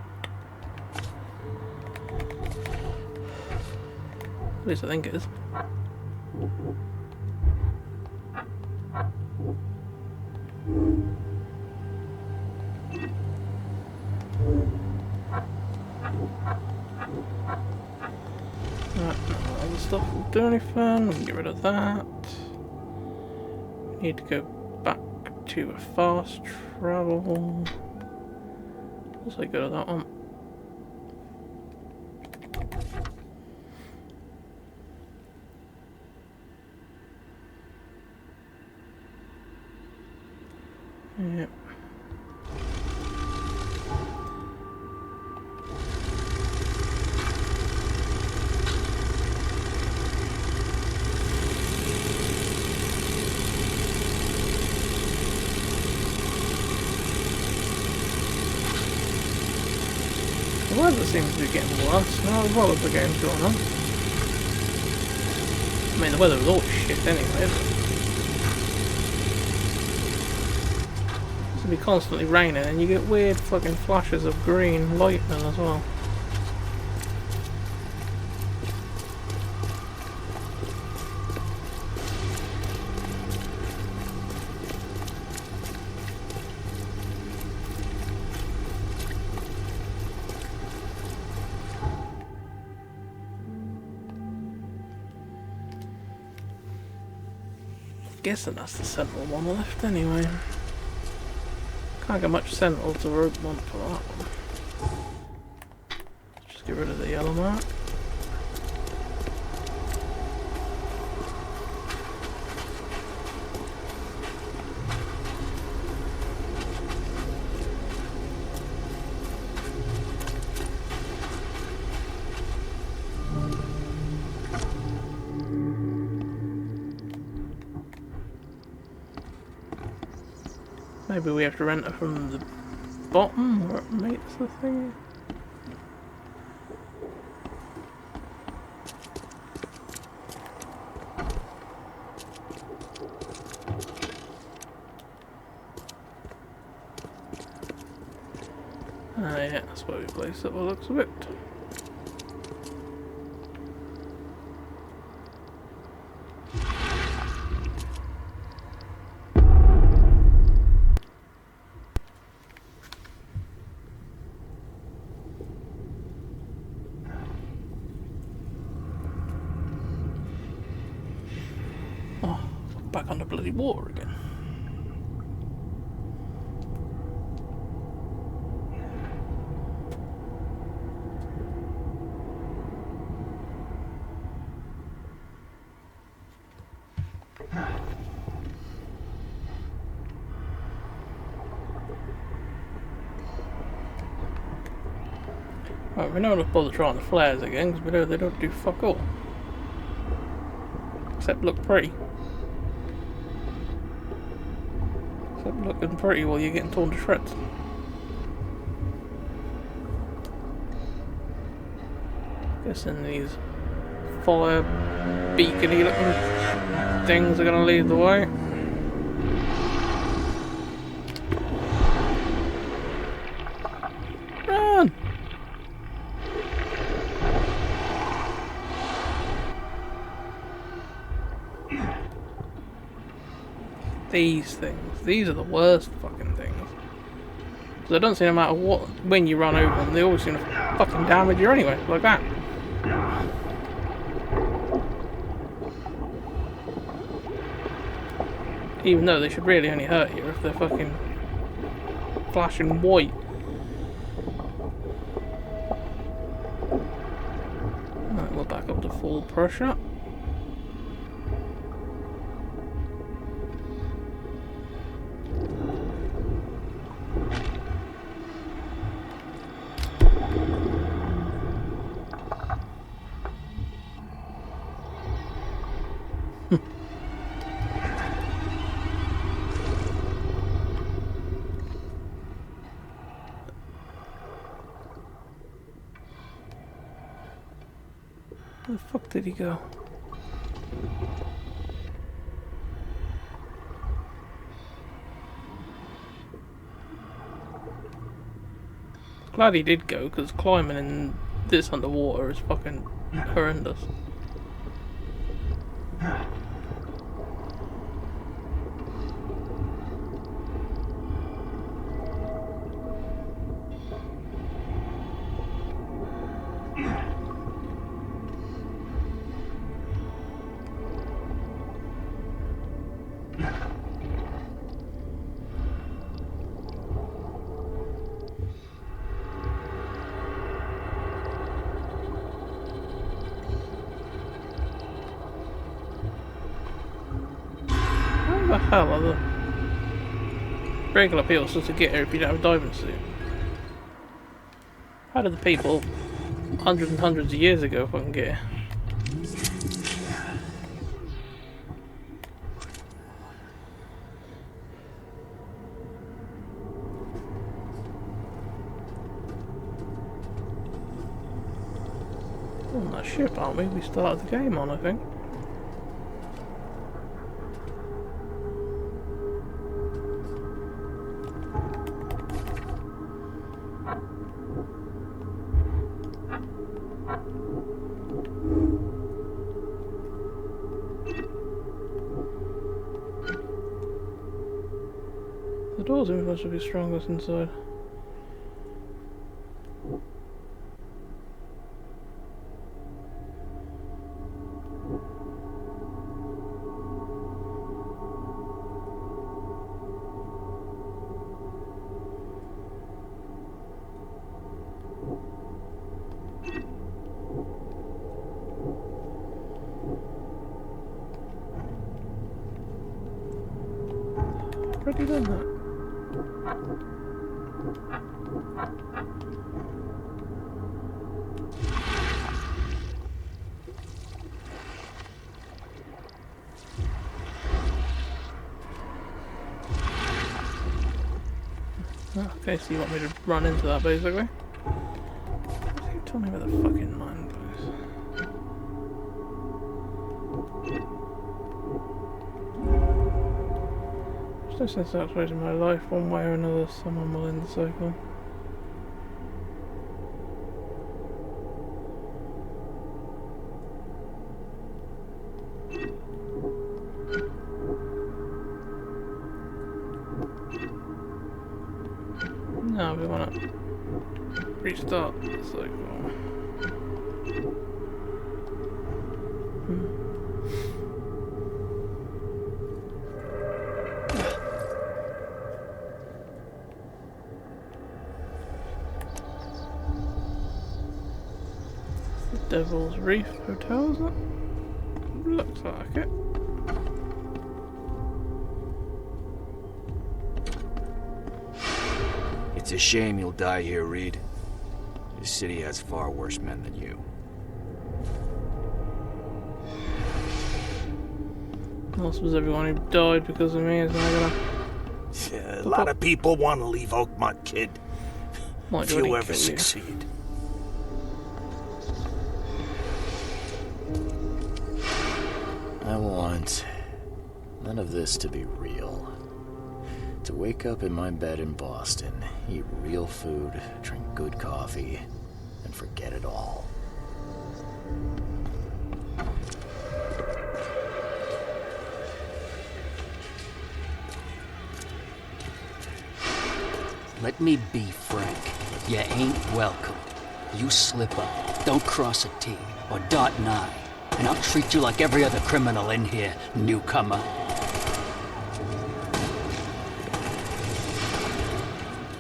At least I think it is. Right, no other stuff will do anything. We can get rid of that. We need to go back to a fast travel. Also go to that one. Yep. The weather seems to be getting worse now as well as the game's going on. I mean, the weather was always shit anyway, but it's gonna be constantly raining and you get weird fucking flashes of green lightning as well. Guessing that's the Sentinel monolith anyway. Can't get much Sentinel to rope one for that one. Just get rid of the yellow mark. Maybe we have to rent it from the bottom where it makes the thing. Ah yeah, that's where we place it by the looks of it. Back under bloody water again. Right, we know not to bother trying the flares again because we know they don't do fuck all. Except look pretty. Looking pretty while you're getting torn to shreds. Guessing these fire beacony looking things are gonna lead the way. Run! These things. These are the worst fucking things. Because I don't see no matter what, when you run over them, they always seem to fucking damage you anyway, like that. Even though they should really only hurt you if they're fucking flashing white. Right, we're back up to full pressure. Where the fuck did he go? Glad he did go, because climbing in this underwater is fucking horrendous. How the hell are the regular people supposed to get here if you don't have a diving suit? How did the people hundreds and hundreds of years ago fucking get here? We're on that ship, aren't we? We started the game on, I think. The doors are supposed to be strongest inside. Already done that. Okay, so you want me to run into that basically? Tell me where the fucking mine goes. There's no sense outside in my life, one way or another, someone will end the cycle. No, we want to restart the cycle. The Devil's Reef Hotel, is it? Looks like it. It's a shame you'll die here, Reed. This city has far worse men than you. Lost was everyone who died because of me, is not gonna... Yeah, a lot of people want to leave Oakmont, kid. Few ever succeed. I want none of this to be real. To wake up in my bed in Boston, eat real food, drink good coffee, and forget it all. Let me be frank. You ain't welcome. You slip up, don't cross a T, or dot an I, and I'll treat you like every other criminal in here, newcomer.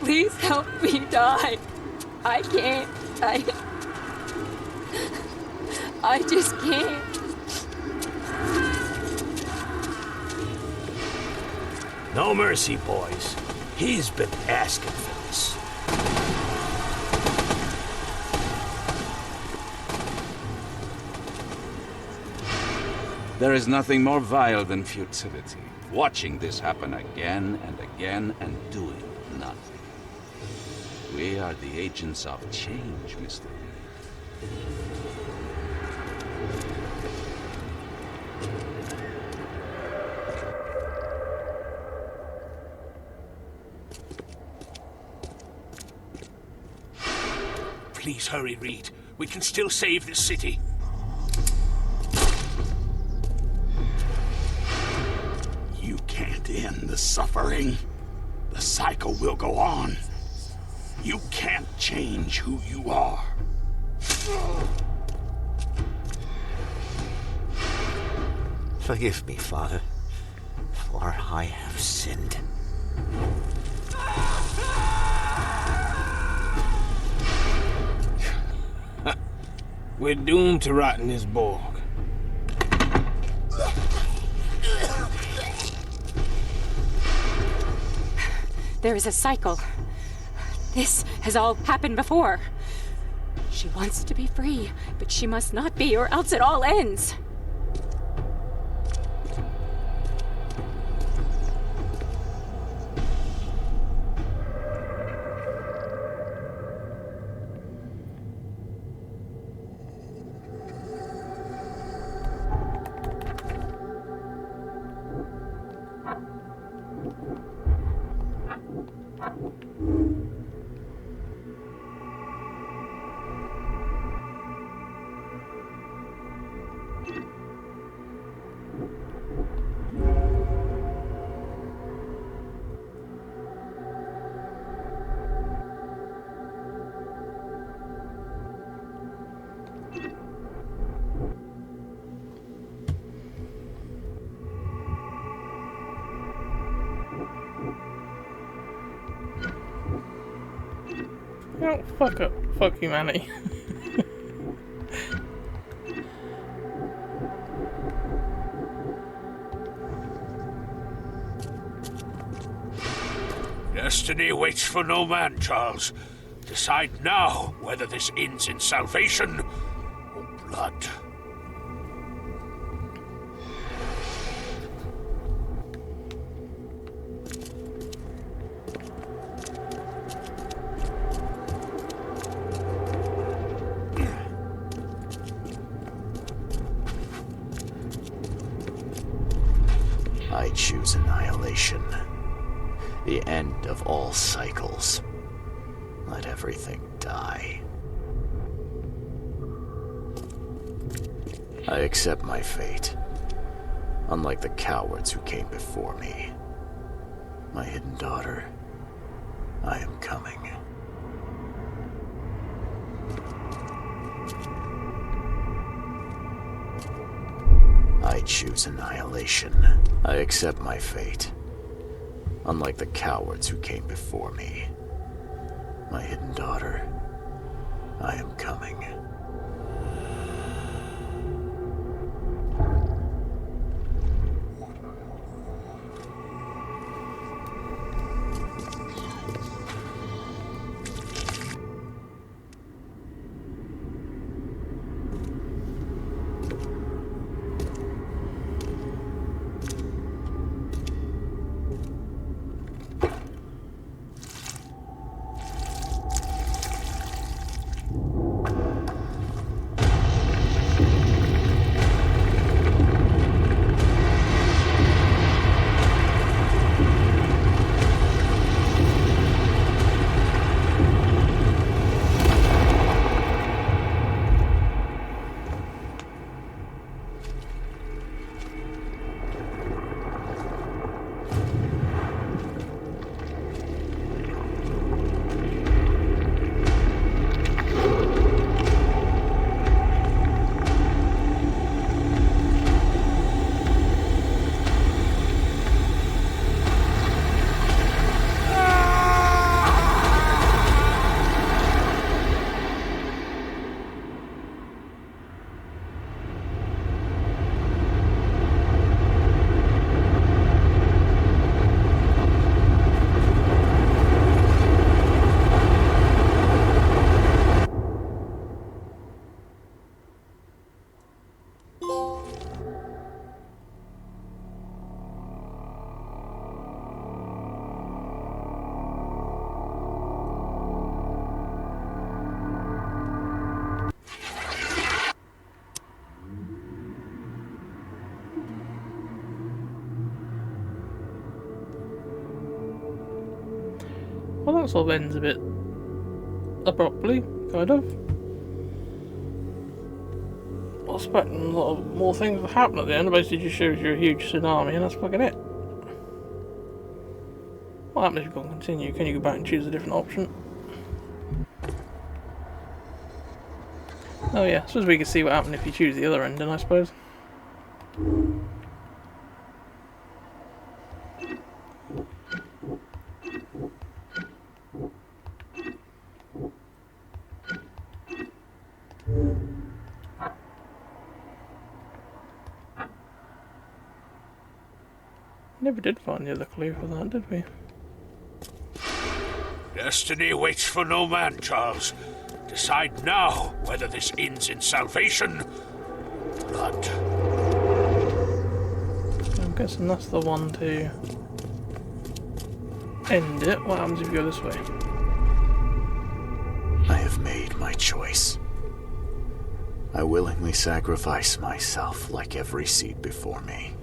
Please help me die. I can't. I just can't. No mercy, boys. He's been asking for this. There is nothing more vile than futility. Watching this happen again and again and doing nothing. We are the agents of change, Mr. Reed. Please hurry, Reed. We can still save this city. You can't end the suffering. The cycle will go on. You can't change who you are. Forgive me, Father, for I have sinned. We're doomed to rot in this Borg. There is a cycle. This has all happened before. She wants to be free, but she must not be, or else it all ends. Oh, fuck up. Fuck humanity. Destiny waits for no man, Charles. Decide now whether this ends in salvation or blood. I choose annihilation. The end of all cycles. Let everything die. I accept my fate. Unlike the cowards who came before me. My hidden daughter, I am coming. I choose annihilation. I accept my fate. Unlike the cowards who came before me. My hidden daughter, I am coming. Well, that sort of ends a bit abruptly, kind of. I was expecting a lot of more things to happen at the end. It basically just shows you a huge tsunami, and that's fucking it. What happens if you can't continue? Can you go back and choose a different option? Oh yeah, I suppose we can see what happened if you choose the other ending, I suppose. Never did find the other clue for that, did we? Destiny waits for no man, Charles. Decide now whether this ends in salvation or blood. I'm guessing that's the one to end it. What happens if you go this way? I have made my choice. I willingly sacrifice myself like every seed before me.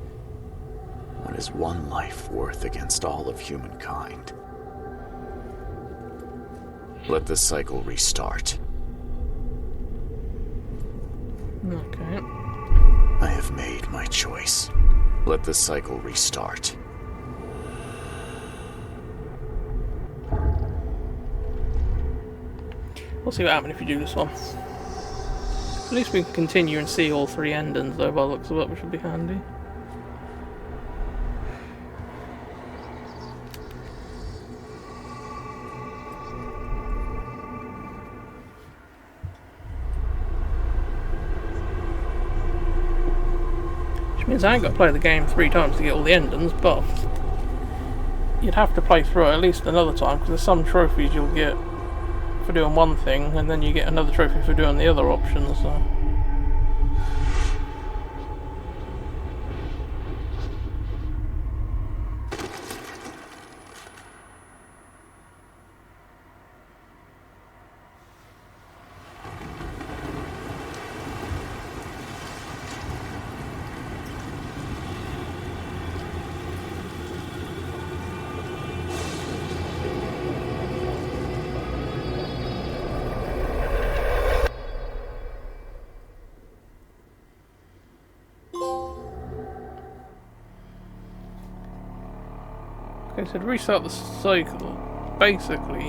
What is one life worth against all of humankind? Let the cycle restart. Okay. I have made my choice. Let the cycle restart. We'll see what happens if you do this one. At least we can continue and see all three endings though by the looks of it, which would be handy. Which means I ain't got to play the game 3 times to get all the endings, but you'd have to play through it at least another time, because there's some trophies you'll get for doing one thing, and then you get another trophy for doing the other options, so. Okay, so to restart the cycle, basically,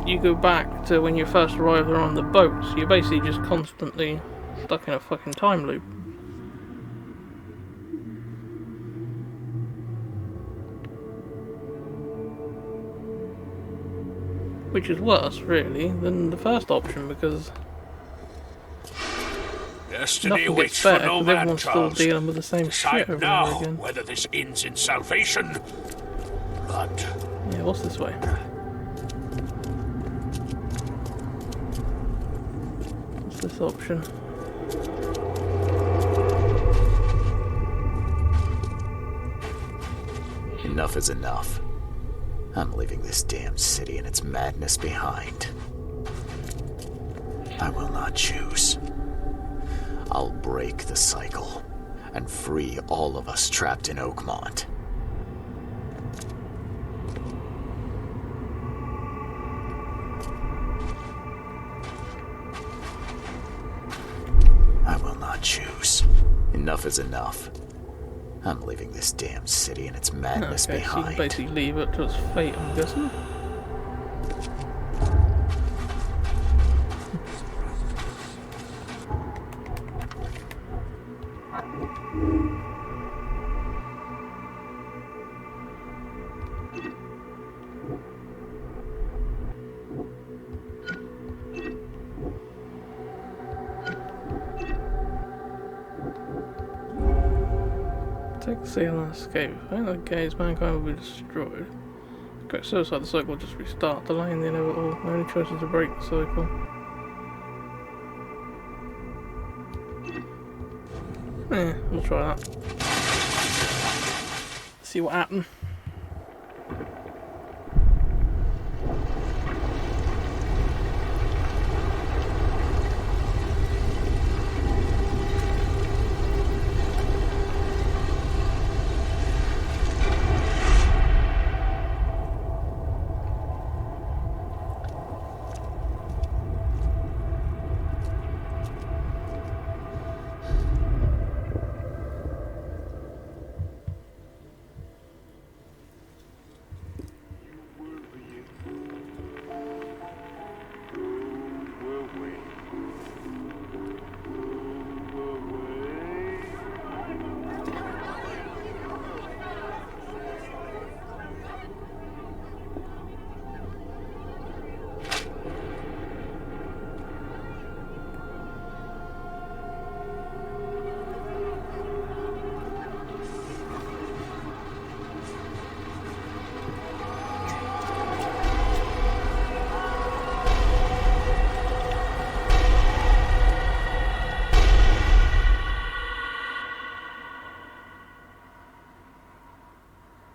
you go back to when you first arrived there on the boat, so you're basically just constantly stuck in a fucking time loop. Which is worse, really, than the first option, because Destiny nothing waits gets for better, no because man, everyone's still Charles. dealing with the same shit Decide over and now over again. whether this ends in salvation or blood. Yeah, what's this way? What's this option? Enough is enough. I'm leaving this damn city and its madness behind. I will not choose. I'll break the cycle and free all of us trapped in Oakmont. I will not choose. Enough is enough. I'm leaving this damn city and its madness Okay, so you behind. can basically leave it to its fate, I'm guessing. Take the seal and escape. I think the gaze mankind will be destroyed. Correct suicide, the cycle will just restart, delaying the inevitable. My only choice is to break the cycle. We'll try that. See what happens.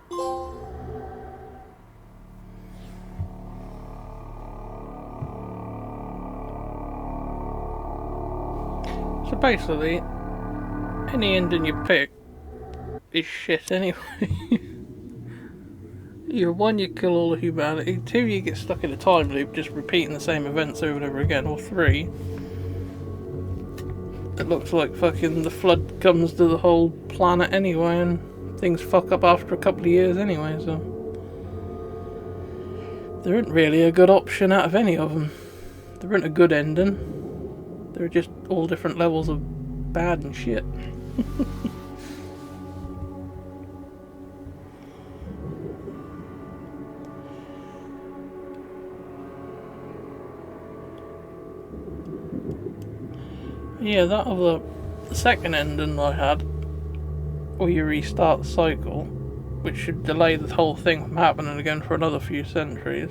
So basically, any ending you pick is shit anyway. Either one, you kill all of humanity, two, you get stuck in a time loop just repeating the same events over and over again, or three, it looks like fucking the flood comes to the whole planet anyway and things fuck up after a couple of years anyway, so there isn't really a good option out of any of them. There isn't a good ending. They're just all different levels of bad and shit. Yeah, that other the second ending I had, where you restart the cycle, which should delay the whole thing from happening again for another few centuries.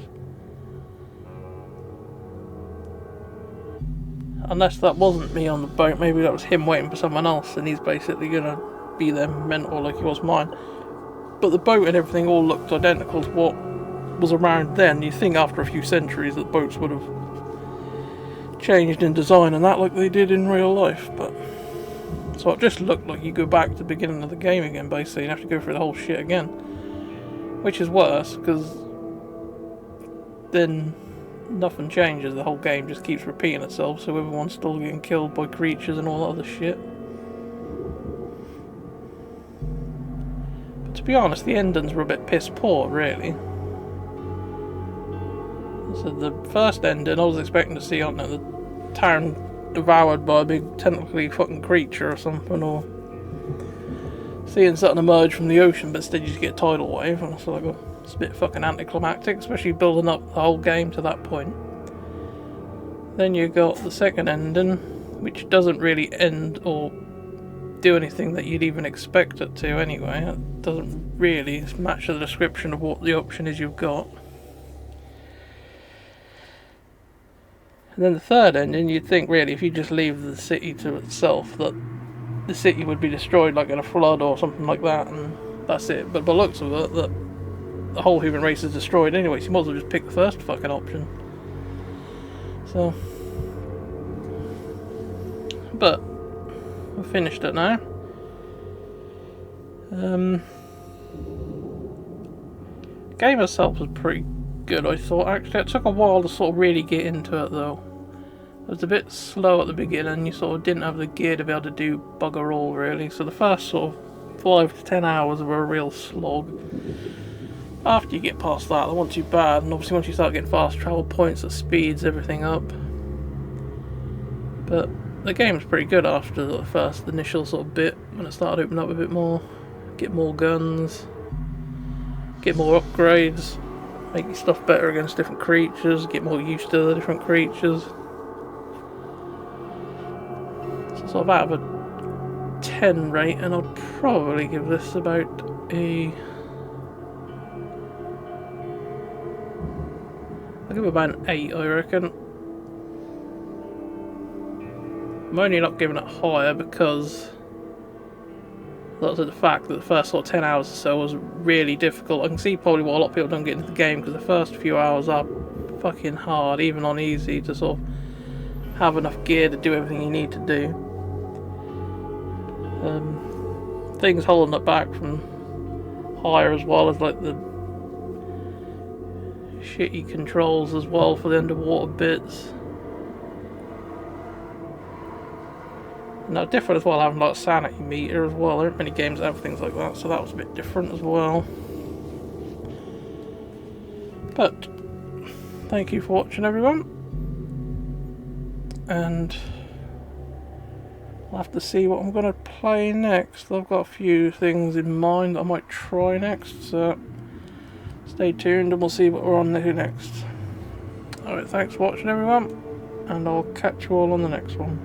Unless that wasn't me on the boat, maybe that was him waiting for someone else and he's basically gonna be their mentor like he was mine. But the boat and everything all looked identical to what was around then. You think after a few centuries that boats would have changed in design and that like they did in real life, but so it just looked like you go back to the beginning of the game again basically and have to go through the whole shit again, which is worse because then nothing changes, the whole game just keeps repeating itself, so everyone's still getting killed by creatures and all that other shit. But to be honest, the endings were a bit piss poor really. So the first ending I was expecting to see, I don't know, the town devoured by a big tentacly fucking creature or something, or seeing something emerge from the ocean, but instead you just get a tidal wave, and I was like, oh, it's a bit fucking anticlimactic, especially building up the whole game to that point. Then you got the second ending, which doesn't really end or do anything that you'd even expect it to anyway. It doesn't really match the description of what the option is you've got. And then the third ending, you'd think really if you just leave the city to itself that the city would be destroyed like in a flood or something like that, and that's it. But by the looks of it, that the whole human race is destroyed anyway, so you might as well just pick the first fucking option. So, but I've finished it now. Game itself was pretty good, I thought. Actually, it took a while to sort of really get into it though. It was a bit slow at the beginning. You sort of didn't have the gear to be able to do bugger all really. So the first sort of 5 to 10 hours were a real slog. After you get past that, they weren't too bad, and obviously once you start getting fast travel points, it speeds everything up. But the game's pretty good after the first initial sort of bit, when it started opening up a bit more. Get more guns, get more upgrades, make your stuff better against different creatures, get more used to the different creatures. So sort of out of a 10 rate, and I'd probably give this about a... I'll give it about an 8, I reckon. I'm only not giving it higher because that's the fact that the first sort of 10 hours or so was really difficult. I can see probably why a lot of people don't get into the game, because the first few hours are fucking hard, even on easy, to sort of have enough gear to do everything you need to do. Things holding it back from higher as well as like the shitty controls as well for the underwater bits. Now different as well, having like a sanity meter as well. There aren't many games that have things like that, so that was a bit different as well. But thank you for watching, everyone, and I'll have to see what I'm going to play next. I've got a few things in mind I might try next, so stay tuned and we'll see what we're on to next. Alright, thanks for watching, everyone, and I'll catch you all on the next one.